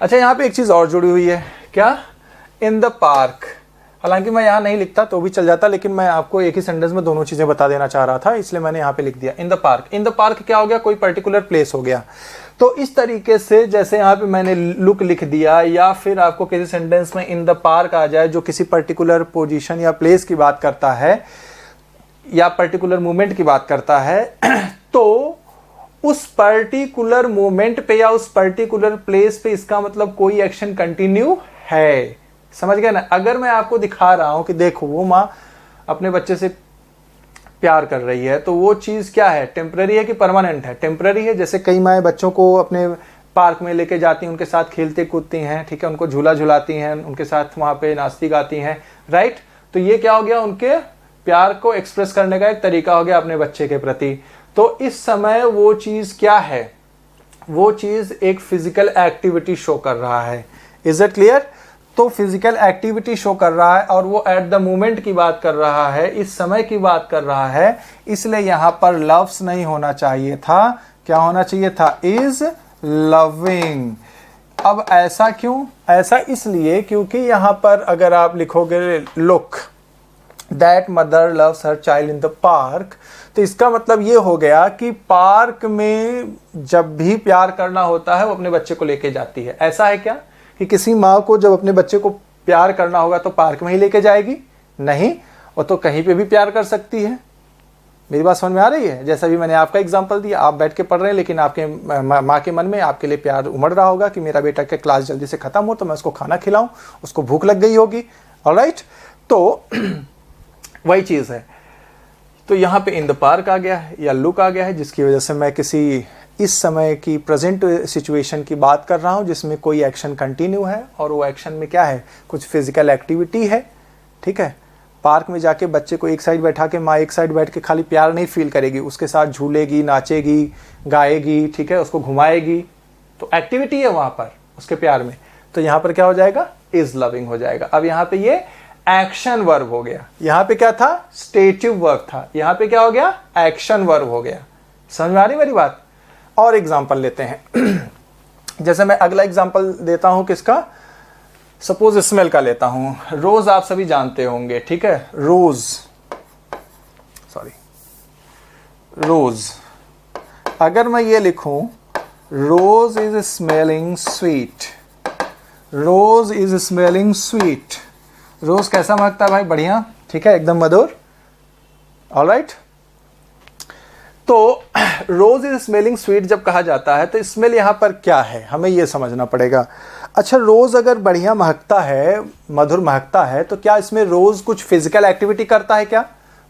Speaker 1: अच्छा, यहाँ पे एक चीज़ और जुड़ी हुई है, क्या, इन द पार्क। हालांकि मैं यहाँ नहीं लिखता तो भी चल जाता, लेकिन मैं आपको एक ही सेंटेंस में दोनों चीज़ें बता देना चाह रहा था, इसलिए मैंने यहाँ पे लिख दिया in the park. In the park क्या हो गया, कोई पर्टिकुलर प्लेस हो गया। तो इस तरीके से जैसे यहाँ पे मैंने लुक लिख दिया, या फिर आपको किसी सेंटेंस में इन द पार्क आ जाए जो किसी पर्टिकुलर पोजीशन या प्लेस की बात करता है या पर्टिकुलर मोमेंट की बात करता है, तो उस पर्टिकुलर मोमेंट पे या उस पर्टिकुलर प्लेस पे इसका मतलब कोई एक्शन कंटिन्यू है। समझ गए ना। अगर मैं आपको दिखा रहा हूं कि देखो वो माँ अपने बच्चे से प्यार कर रही है, तो वो चीज़ क्या है, टेम्पररी है कि परमानेंट है। टेम्पररी है। जैसे कई माएँ बच्चों को अपने पार्क में लेके जाती हैं, उनके साथ खेलते कूदती हैं, ठीक है, उनको झूला झुलाती हैं, उनके साथ वहाँ पे नाचती गाती हैं, राइट। तो ये क्या हो गया, उनके प्यार को एक्सप्रेस करने का एक तरीका हो गया अपने बच्चे के प्रति। तो इस समय वो चीज़ क्या है, वो चीज़ एक फिजिकल एक्टिविटी शो कर रहा है। Is it clear. तो फिजिकल एक्टिविटी शो कर रहा है और वो एट द मोमेंट की बात कर रहा है, इस समय की बात कर रहा है, इसलिए यहां पर लव्स नहीं होना चाहिए था। क्या होना चाहिए था, इज लविंग। अब ऐसा क्यों, ऐसा इसलिए क्योंकि यहां पर अगर आप लिखोगे look that mother loves her child in the park, तो इसका मतलब ये हो गया कि पार्क में जब भी प्यार करना होता है वो अपने बच्चे को लेके जाती है। ऐसा है क्या कि किसी माँ को जब अपने बच्चे को प्यार करना होगा तो पार्क में ही लेके जाएगी? नहीं, वो तो कहीं पे भी प्यार कर सकती है। मेरी बात समझ में आ रही है। जैसा भी मैंने आपका एग्जांपल दिया, आप बैठ के पढ़ रहे हैं, लेकिन आपके माँ के मन में आपके लिए प्यार उमड़ रहा होगा कि मेरा बेटा के क्लास जल्दी से खत्म हो तो मैं उसको खाना खिलाऊं, उसको भूख लग गई होगी, ऑलराइट। तो वही चीज़ है। तो यहाँ पे इन द पार्क आ गया है या लुक आ गया है, जिसकी वजह से मैं किसी इस समय की प्रेजेंट सिचुएशन की बात कर रहा हूँ जिसमें कोई एक्शन कंटिन्यू है, और वो एक्शन में क्या है, कुछ फिजिकल एक्टिविटी है, ठीक है। पार्क में जाके बच्चे को एक साइड बैठा के माँ एक साइड बैठ के खाली प्यार नहीं फील करेगी, उसके साथ झूलेगी, नाचेगी, गाएगी, ठीक है, उसको घुमाएगी, तो एक्टिविटी है वहाँ पर उसके प्यार में। तो यहाँ पर क्या हो जाएगा, इज लविंग हो जाएगा। अब यहाँ पे ये एक्शन वर्ब हो गया। यहाँ पे क्या था, स्टेटिव वर्ब था, यहाँ पे क्या हो गया, एक्शन वर्ब हो गया। समझ में आ रही मेरी बात। और एग्जांपल लेते हैं जैसे मैं अगला एग्जांपल देता हूं किसका, सपोज स्मेल का लेता हूं। रोज आप सभी जानते होंगे, ठीक है, रोज। अगर मैं ये लिखूं rose is smelling sweet, rose is smelling sweet. Rose कैसा महकता है भाई, बढ़िया, ठीक है, एकदम मधुर, ऑलराइट। तो रोज इज स्मेलिंग स्वीट जब कहा जाता है तो स्मेल यहाँ पर क्या है, हमें ये समझना पड़ेगा। अच्छा, रोज अगर बढ़िया महकता है, मधुर महकता है, तो क्या इसमें रोज कुछ फिजिकल एक्टिविटी करता है क्या,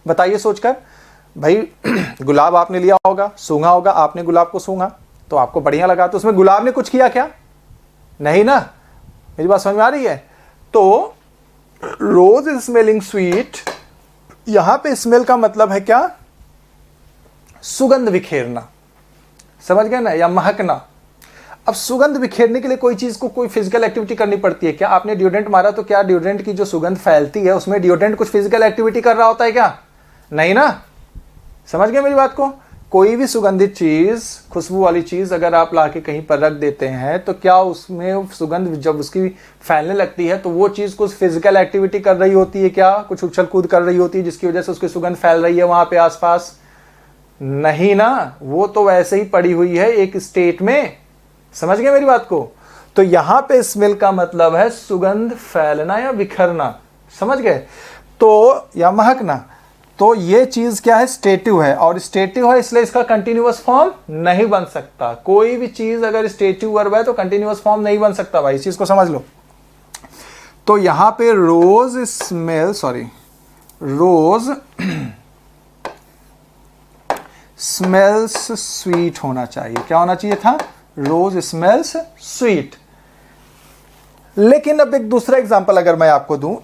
Speaker 1: बताइए सोचकर। भाई गुलाब आपने लिया होगा, सूंघा होगा, आपने गुलाब को सूंघा तो आपको बढ़िया लगा, तो उसमें गुलाब ने कुछ किया क्या, नहीं ना। मेरी बात समझ में आ रही है। तो रोज इज स्मेलिंग स्वीट, यहां पे स्मेल का मतलब है क्या, सुगंध बिखेरना, समझ गए ना, या महकना। अब सुगंध बिखेरने के लिए कोई चीज़ को कोई फिजिकल एक्टिविटी करनी पड़ती है क्या? आपने डिओड्रेंट मारा तो क्या डिओड्रेंट की जो सुगंध फैलती है उसमें डिओड्रेंट कुछ फिजिकल एक्टिविटी कर रहा होता है क्या? नहीं ना। समझ गए मेरी बात को? कोई भी सुगंधित चीज, खुशबू वाली चीज अगर आप लाके कहीं पर रख देते हैं तो क्या उसमें सुगंध जब उसकी फैलने लगती है तो वो चीज कुछ फिजिकल एक्टिविटी कर रही होती है क्या? कुछ उछल कूद कर रही होती है जिसकी वजह से उसकी सुगंध फैल रही है वहां पे आसपास? नहीं ना, वो तो वैसे ही पड़ी हुई है एक स्टेट में। समझ गए मेरी बात को? तो यहां पे स्मेल का मतलब है सुगंध फैलना या बिखरना। समझ गए? तो या महकना। तो ये चीज क्या है? स्टेटिव है, और स्टेटिव है इसलिए इसका कंटिन्यूअस फॉर्म नहीं बन सकता। कोई भी चीज अगर स्टेटिव वर्ब है तो कंटिन्यूअस फॉर्म नहीं बन सकता भाई, इस चीज को समझ लो। तो यहां पे रोज स्मेल्स स्वीट होना चाहिए। क्या होना चाहिए था? रोज स्मेल्स स्वीट। लेकिन अब एक दूसरा एग्जांपल अगर मैं आपको दूं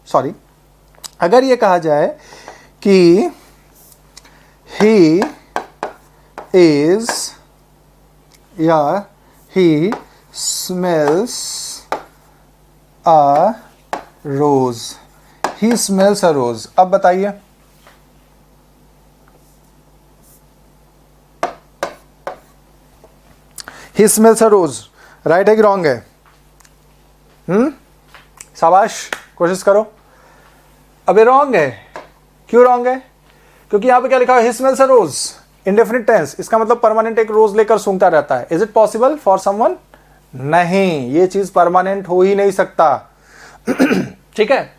Speaker 1: सॉरी, अगर ये कहा जाए कि ही इज या ही स्मेल्स अ रोज, ही स्मेल्स अ रोज। अब बताइए ही स्मेल्स अ रोज, राइट है कि रॉन्ग है? शाबाश, कोशिश करो। अबे रॉन्ग है। क्यों रॉन्ग है? क्योंकि यहां पे क्या लिखा है? ही स्मेल्स अ रोज, इंडेफिनिट टेंस। इसका मतलब परमानेंट एक रोज लेकर सूंघता रहता है। Is it possible for someone? नहीं, ये चीज परमानेंट हो ही नहीं सकता। ठीक है।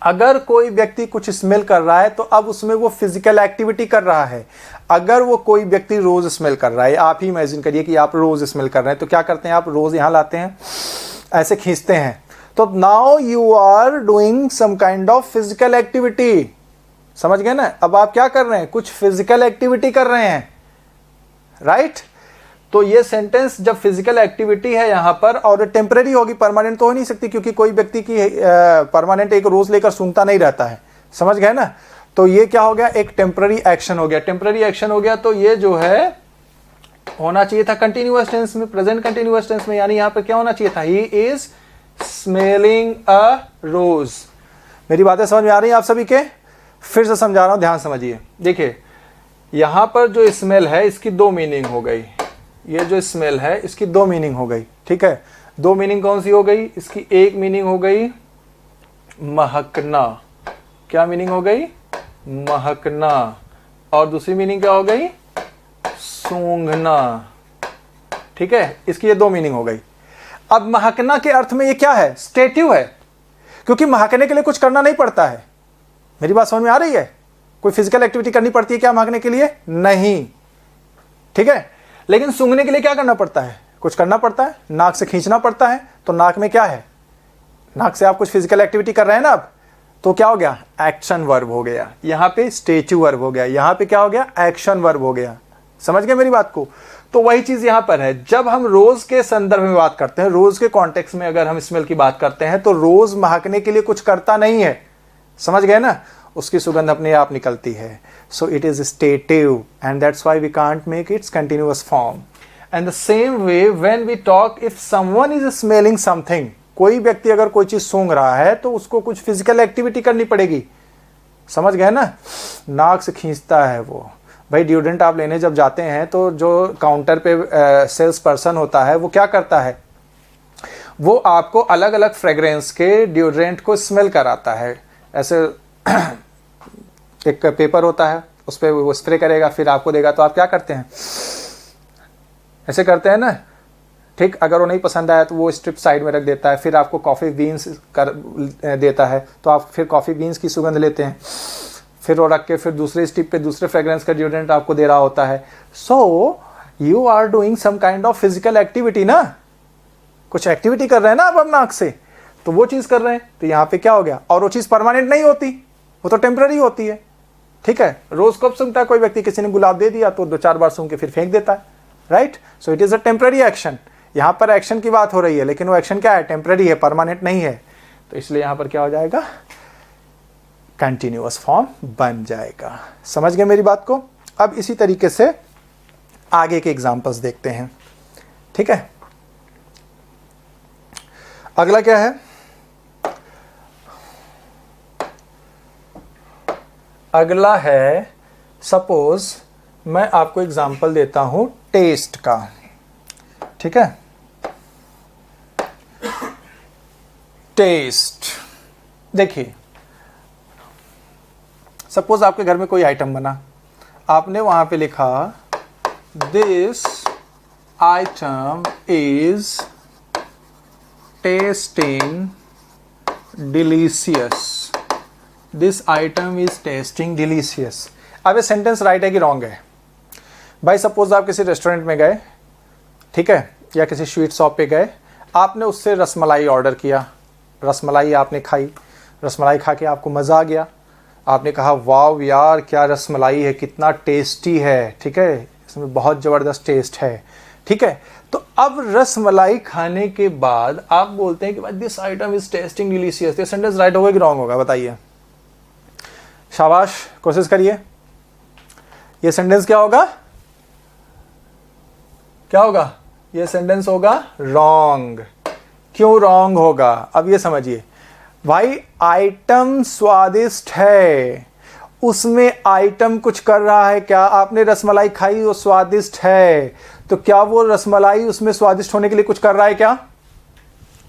Speaker 1: अगर कोई व्यक्ति कुछ स्मेल कर रहा है तो अब उसमें वो फिजिकल एक्टिविटी कर रहा है। अगर वो कोई व्यक्ति रोज स्मेल कर रहा है, आप ही इमेजिन करिए कि आप रोज स्मेल कर रहे हैं, तो क्या करते हैं? आप रोज यहां लाते हैं, ऐसे खींचते हैं, तो now you are doing some kind of physical activity. समझ गए ना? अब आप क्या कर रहे हैं? कुछ फिजिकल एक्टिविटी कर रहे हैं, राइट? तो ये सेंटेंस जब फिजिकल एक्टिविटी है यहां पर, और टेम्परेरी होगी, परमानेंट तो हो नहीं सकती, क्योंकि कोई व्यक्ति की परमानेंट एक रोज लेकर सूंघता नहीं रहता है। समझ गए ना? तो ये क्या हो गया? एक टेम्पररी एक्शन हो गया। टेम्पररी एक्शन हो गया तो ये जो है होना चाहिए था कंटिन्यूअस टेंस में, प्रेजेंट कंटिन्यूअस टेंस में। यानी यहां पर क्या होना चाहिए था? ही इज स्मेलिंग अ रोज। मेरी बातें समझ में आ रही हैं आप सभी के? फिर से समझा रहा हूं, ध्यान समझिए। देखिए यहां पर जो स्मेल है इसकी दो मीनिंग हो गई। ये जो स्मेल है इसकी दो मीनिंग हो गई। ठीक है, दो मीनिंग कौन सी हो गई? इसकी एक मीनिंग हो गई महकना। क्या मीनिंग हो गई? महकना। और दूसरी मीनिंग क्या हो गई? सूंघना। ठीक है, इसकी ये दो मीनिंग हो गई। अब महकना के अर्थ में ये क्या है? स्टेटिव है, क्योंकि महकने के लिए कुछ करना नहीं पड़ता है। मेरी बात समझ में आ रही है? कोई फिजिकल एक्टिविटी करनी पड़ती है क्या महकने के लिए? नहीं। ठीक है, लेकिन सूंघने के लिए क्या करना पड़ता है? कुछ करना पड़ता है, नाक से खींचना पड़ता है। तो नाक में क्या है? नाक से आप कुछ फिजिकल एक्टिविटी कर रहे हैं ना। अब तो क्या हो गया? एक्शन वर्ब हो गया। यहां पे स्टेटिव वर्ब हो गया, यहां पे क्या हो गया? एक्शन वर्ब हो गया। समझ गए मेरी बात को? तो वही चीज यहां पर है। जब हम रोज के संदर्भ में बात करते हैं, रोज के कॉन्टेक्स्ट में अगर हम स्मेल की बात करते हैं, तो रोज महकने के लिए कुछ करता नहीं है। समझ गए ना? उसकी सुगंध अपने आप निकलती है। So it is stative and that's why we can't make its continuous form. And the same way when we talk, if someone is smelling something, कोई व्यक्ति अगर कोई चीज सूंघ रहा है तो उसको कुछ फिजिकल एक्टिविटी करनी पड़ेगी। समझ गए ना? नाक से खींचता है वो। भाई डिओड्रेंट आप लेने जब जाते हैं तो जो काउंटर पे सेल्स पर्सन होता है वो क्या करता है? वो आपको अलग अलग फ्रेग्रेंस के डिओड्रेंट को स्मेल कराता है। ऐसे एक पेपर होता है, उस पर वो स्प्रे करेगा, फिर आपको देगा, तो आप क्या करते हैं? ऐसे करते हैं ना। ठीक, अगर वो नहीं पसंद आया तो वो स्ट्रिप साइड में रख देता है। फिर आपको कॉफ़ी बीन्स कर देता है, तो आप फिर कॉफ़ी बीन्स की सुगंध लेते हैं, फिर वो रख के फिर दूसरे स्ट्रिप पे दूसरे फ्रेग्रेंस का डिओड्रेंट आपको दे रहा होता है। So you are doing some kind of physical activity ना, कुछ एक्टिविटी कर रहे हैं ना आप अब नाक से, तो वो चीज़ कर रहे हैं। तो यहाँ पे क्या हो गया? और वो चीज़ परमानेंट नहीं होती, वो तो टेम्पररी होती है। ठीक है, रोज कब सूंघता है कोई व्यक्ति? किसी ने गुलाब दे दिया तो 2-4 बार सूंघ के फिर फेंक देता है, right? So it is a temporary action. यहाँ पर एक्शन की बात हो रही है, लेकिन वो एक्शन क्या है? टेम्पररी है, परमानेंट नहीं है। तो इसलिए यहाँ पर क्या हो जाएगा? कंटिन्यूअस फॉर्म बन जाएगा। समझ गए मेरी बात को? अब इसी तरीके से आगे के एग्जाम्पल्स देखते हैं। ठीक है। अगला क्या है, अगला है सपोज मैं आपको एग्जांपल देता हूं टेस्ट का, ठीक है। टेस्ट, देखिए सपोज आपके घर में कोई आइटम बना, आपने वहां पे लिखा this item is testing delicious, this item is testing delicious. अब ये सेंटेंस राइट है कि रॉन्ग है? भाई सपोज आप किसी रेस्टोरेंट में गए, ठीक है, या किसी स्वीट शॉप पे गए, आपने उससे रसमलाई ऑर्डर किया, रसमलाई आपने खाई, रसमलाई खा के आपको मज़ा आ गया, आपने कहा वाव यार क्या रसमलाई है, कितना टेस्टी है, ठीक है, इसमें बहुत ज़बरदस्त टेस्ट है, ठीक है। तो अब रसमलाई खाने के बाद आप बोलते हैं कि भाई this item is testing delicious. ये सेंटेंस राइट होगा कि रॉन्ग होगा बताइए? शाबाश, कोशिश करिए। ये सेंटेंस क्या होगा? क्या होगा? ये सेंटेंस होगा रॉन्ग। क्यों रॉन्ग होगा? अब ये समझिए भाई, आइटम स्वादिष्ट है, उसमें आइटम कुछ कर रहा है क्या? आपने रसमलाई खाई, वो स्वादिष्ट है, तो क्या वो रसमलाई उसमें स्वादिष्ट होने के लिए कुछ कर रहा है क्या?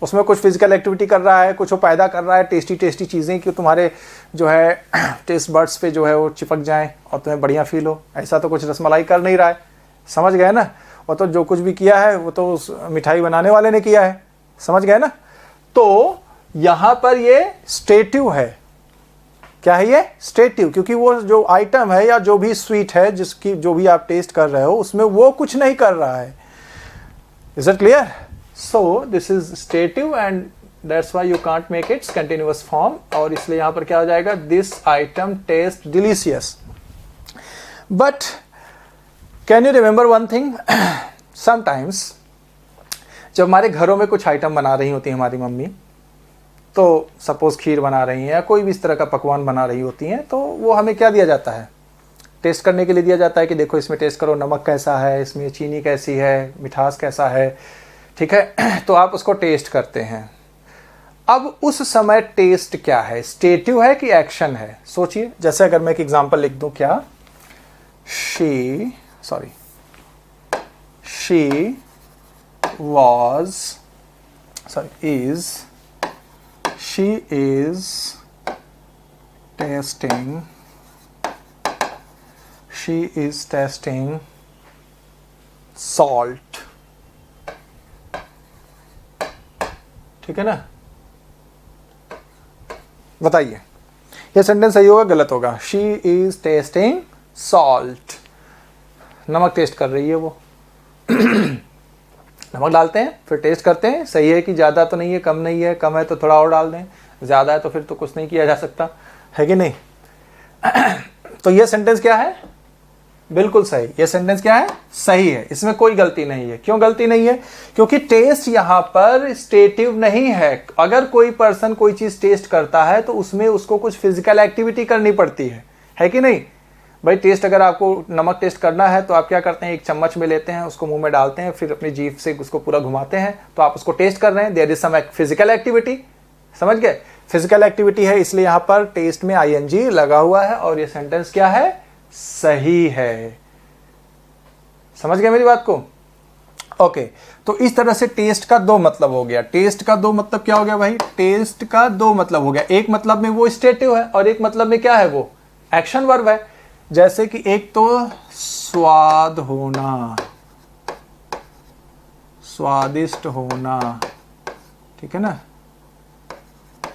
Speaker 1: उसमें कुछ फिजिकल एक्टिविटी कर रहा है, कुछ वो पैदा कर रहा है टेस्टी टेस्टी चीज़ें कि तुम्हारे जो है टेस्ट बड्स पे जो है वो चिपक जाएं और तुम्हें बढ़िया फील हो? ऐसा तो कुछ रसमलाई कर नहीं रहा है, समझ गए ना? वो तो जो कुछ भी किया है वो तो उस मिठाई बनाने वाले ने किया है, समझ गए ना? तो यहाँ पर ये स्टेटिव है। क्या है ये? स्टेटिव, क्योंकि वो जो आइटम है या जो भी स्वीट है जिसकी जो भी आप टेस्ट कर रहे हो उसमें वो कुछ नहीं कर रहा है। Is it clear? So this is stative and that's why you can't make its continuous form, और इसलिए यहां पर क्या हो जाएगा? This item taste delicious. But can you remember one thing, sometimes जब हमारे घरों में कुछ आइटम बना रही होती है हमारी मम्मी, तो सपोज खीर बना रही हैं या कोई भी इस तरह का पकवान बना रही होती हैं, तो वो हमें क्या दिया जाता है? टेस्ट करने के लिए दिया जाता है कि देखो इसमें टेस्ट करो, नमक कैसा है, इसमें चीनी कैसी है, मिठास कैसा है, ठीक है। तो आप उसको टेस्ट करते हैं। अब उस समय टेस्ट क्या है? स्टेटिव है कि एक्शन है? सोचिए। जैसे अगर मैं एक एग्जांपल लिख दूं, क्या? शी is testing salt, ठीक है ना? बताइए ये सेंटेंस सही होगा गलत होगा? शी इज टेस्टिंग सॉल्ट, नमक टेस्ट कर रही है वो। नमक डालते हैं फिर टेस्ट करते हैं, सही है कि ज़्यादा तो नहीं है, कम नहीं है, कम है तो थोड़ा और डाल दें, ज़्यादा है तो फिर तो कुछ नहीं किया जा सकता, है कि नहीं? तो ये सेंटेंस क्या है? बिल्कुल सही। ये सेंटेंस क्या है? सही है, इसमें कोई गलती नहीं है। क्यों गलती नहीं है? क्योंकि टेस्ट यहाँ पर स्टेटिव नहीं है। अगर कोई पर्सन कोई चीज़ टेस्ट करता है तो उसमें उसको कुछ फिजिकल एक्टिविटी करनी पड़ती है कि नहीं? भाई टेस्ट, अगर आपको नमक टेस्ट करना है तो आप क्या करते हैं? एक चम्मच में लेते हैं, उसको मुंह में डालते हैं, फिर अपनी जीभ से उसको पूरा घुमाते हैं, तो आप उसको टेस्ट कर रहे हैं। There is some physical activity, समझ गए? फिजिकल एक्टिविटी है, इसलिए यहाँ पर टेस्ट में आईएनजी लगा हुआ है और ये सेंटेंस क्या है? सही है। समझ गए मेरी बात को? ओके, तो इस तरह से टेस्ट का दो मतलब हो गया। टेस्ट का दो मतलब क्या हो गया भाई? टेस्ट का दो मतलब हो गया। एक मतलब में वो स्टेटिव है और एक मतलब में क्या है? वो एक्शन वर्ब है। जैसे कि एक तो स्वाद होना, स्वादिष्ट होना, ठीक है ना?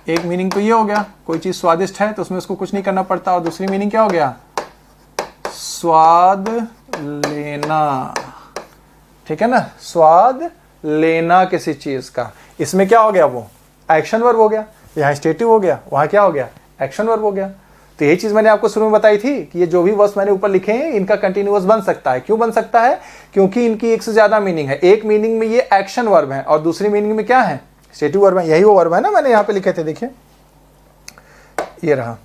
Speaker 1: एक मीनिंग तो ये हो गया, कोई चीज स्वादिष्ट है तो उसमें उसको कुछ नहीं करना पड़ता, और दूसरी मीनिंग क्या हो गया? स्वाद लेना, ठीक है ना? स्वाद लेना किसी चीज का, इसमें क्या हो गया? वो एक्शन वर्ब हो गया। यहाँ स्टेटिव हो गया, वहां क्या हो गया? एक्शन वर्ब हो गया। तो यही चीज मैंने आपको शुरू में बताई थी कि ये जो भी वर्ड्स मैंने ऊपर लिखे हैं इनका कंटिन्यूअस बन सकता है। क्यों बन सकता है? क्योंकि इनकी एक से ज्यादा मीनिंग है। एक मीनिंग में ये एक्शन वर्ब है और दूसरी मीनिंग में क्या है? स्टेटिव वर्ब है। यही वो वर्ब है ना, मैंने यहाँ पे लिखे थे, देखिए ये रहा।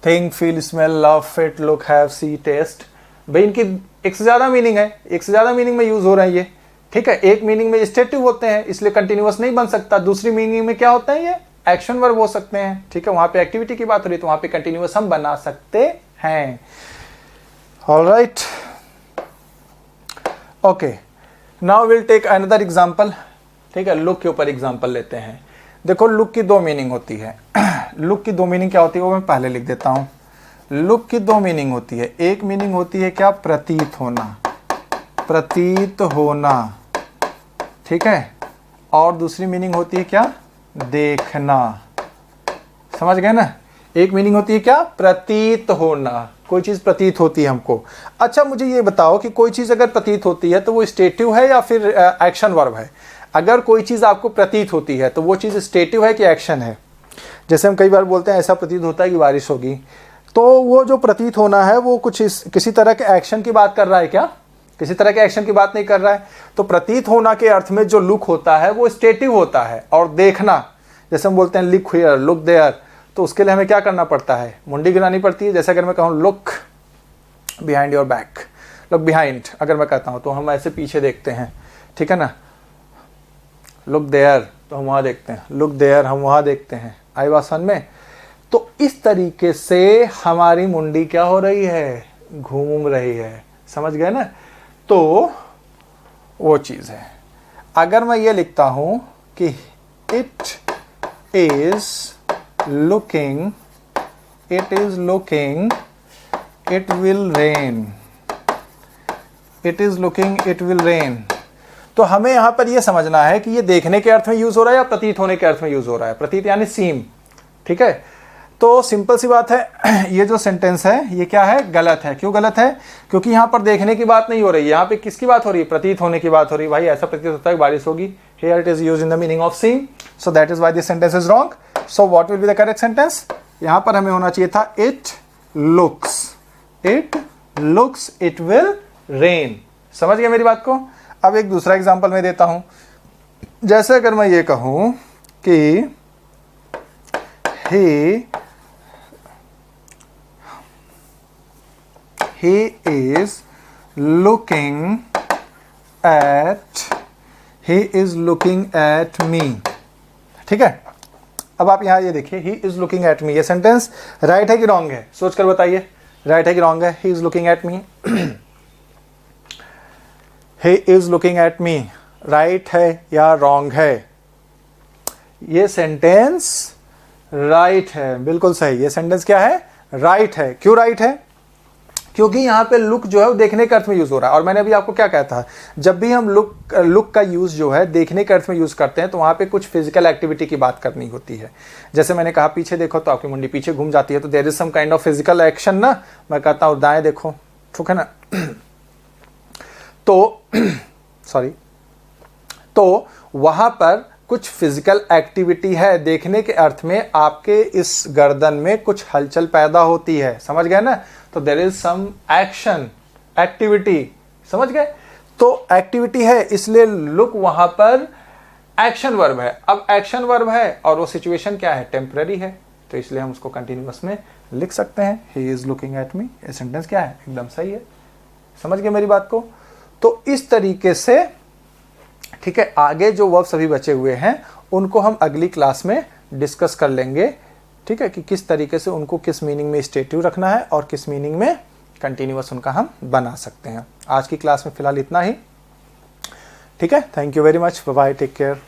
Speaker 1: Think, feel, smell, love, fit, look, have, see, taste. भाई इनकी एक से ज्यादा मीनिंग है, एक से ज्यादा मीनिंग में यूज हो रहा है ये, ठीक है, एक मीनिंग में स्टेटिव होते हैं इसलिए कंटिन्यूअस नहीं बन सकता, दूसरी मीनिंग में क्या होता है, ये एक्शन वर्ब हो सकते हैं। ठीक है, वहां पे एक्टिविटी की बात हो रही है तो वहां पे कंटिन्यूअस हम बना सकते हैं। Alright, okay, now will take another example. ठीक है, लुक के ऊपर एग्जांपल लेते हैं। देखो, लुक की दो मीनिंग होती है। लुक की दो मीनिंग क्या होती है वो मैं पहले लिख देता हूं। लुक की दो मीनिंग होती है, एक मीनिंग होती है क्या, प्रतीत होना, प्रतीत होना, ठीक है, और दूसरी मीनिंग होती है क्या, देखना। समझ गए ना, एक मीनिंग होती है क्या, प्रतीत होना, कोई चीज प्रतीत होती है हमको। अच्छा, मुझे ये बताओ कि कोई चीज अगर प्रतीत होती है तो वो स्टेटिव है या फिर एक्शन वर्ब है। अगर कोई चीज आपको प्रतीत होती है तो वो चीज स्टेटिव है कि एक्शन है। जैसे हम कई बार बोलते हैं ऐसा प्रतीत होता है कि बारिश होगी, तो वो जो प्रतीत होना है वो कुछ किसी तरह के एक्शन की बात कर रहा है क्या, किसी तरह के एक्शन की बात नहीं कर रहा है। तो प्रतीत होना के अर्थ में जो लुक होता है वो स्टेटिव होता है। और देखना, जैसे हम बोलते हैं लुक हियर, लुक देयर, तो उसके लिए हमें क्या करना पड़ता है, मुंडी गिरानी पड़ती है। जैसे अगर मैं कहूँ look behind your back, look behind अगर मैं कहता हूँ तो हम ऐसे पीछे देखते हैं, ठीक है ना। लुक देयर तो हम वहाँ देखते हैं, लुक देयर हम वहाँ देखते हैं, आई बात समझ में। तो इस तरीके से हमारी मुंडी क्या हो रही है, घूम रही है। समझ गए ना, तो वो चीज़ है। अगर मैं ये लिखता हूँ कि it is looking, it is looking, it will rain, it is looking, it will rain, तो हमें यहां पर यह समझना है कि ये देखने के अर्थ में यूज हो रहा है या प्रतीत होने के अर्थ में यूज हो रहा है। प्रतीत यानी सीम, ठीक है। तो सिंपल सी बात है, ये जो सेंटेंस है ये क्या है, गलत है। क्यों गलत है, क्योंकि यहाँ पर देखने की बात नहीं हो रही है, यहाँ पे किसकी बात हो रही है, प्रतीत होने की बात हो रही है। भाई ऐसा प्रतीत होता है बारिश होगी, here it is used in the meaning of seeing, so that is why this sentence is wrong. So what will be the correct sentence? यहाँ पर हमें होना चाहिए था it looks, it looks it will rain। समझ गए मेरी बात को। अब एक दूसरा एग्जांपल मैं देता हूं। जैसे अगर मैं ये कहूं कि he is looking at me, ठीक है। अब आप यहां ये देखिए, he is looking at me, ये सेंटेंस राइट है कि रॉन्ग है, सोच कर बताइए, राइट है कि रॉन्ग है। he is looking at me, he is looking at me, right है या रॉन्ग है। ये सेंटेंस राइट है, बिल्कुल सही। ये सेंटेंस क्या है, राइट है। क्यों राइट है, क्योंकि यहाँ पे लुक जो है वो देखने के अर्थ में यूज हो रहा है। और मैंने अभी आपको क्या कहता था, जब भी हम लुक का यूज जो है देखने के अर्थ में यूज करते हैं तो वहां पे कुछ फिजिकल एक्टिविटी की बात करनी होती है। जैसे मैंने कहा पीछे देखो तो आपकी मुंडी पीछे घूम जाती है, तो there is some kind of physical action ना। मैं कहता हूँ दाएं देखो, ठीक है ना, तो सॉरी, तो वहां पर कुछ फिजिकल एक्टिविटी है, देखने के अर्थ में आपके इस गर्दन में कुछ हलचल पैदा होती है। समझ गए ना, तो there is some action, activity. समझ गए, तो एक्टिविटी है इसलिए लुक वहां पर एक्शन वर्ब है। अब एक्शन वर्ब है और वो सिचुएशन क्या है, टेम्पररी है, तो इसलिए हम उसको कंटिन्यूअस में लिख सकते हैं, he is looking at me. ये सेंटेंस क्या है, एकदम सही है। समझ गए मेरी बात को। तो इस तरीके से, ठीक है, आगे जो वर्ब सभी बचे हुए हैं उनको हम अगली क्लास में डिस्कस कर लेंगे, ठीक है, कि किस तरीके से उनको किस मीनिंग में स्टेटिव रखना है और किस मीनिंग में कंटिन्यूअस उनका हम बना सकते हैं। आज की क्लास में फिलहाल इतना ही, ठीक है। Thank you very much, bye bye, take care.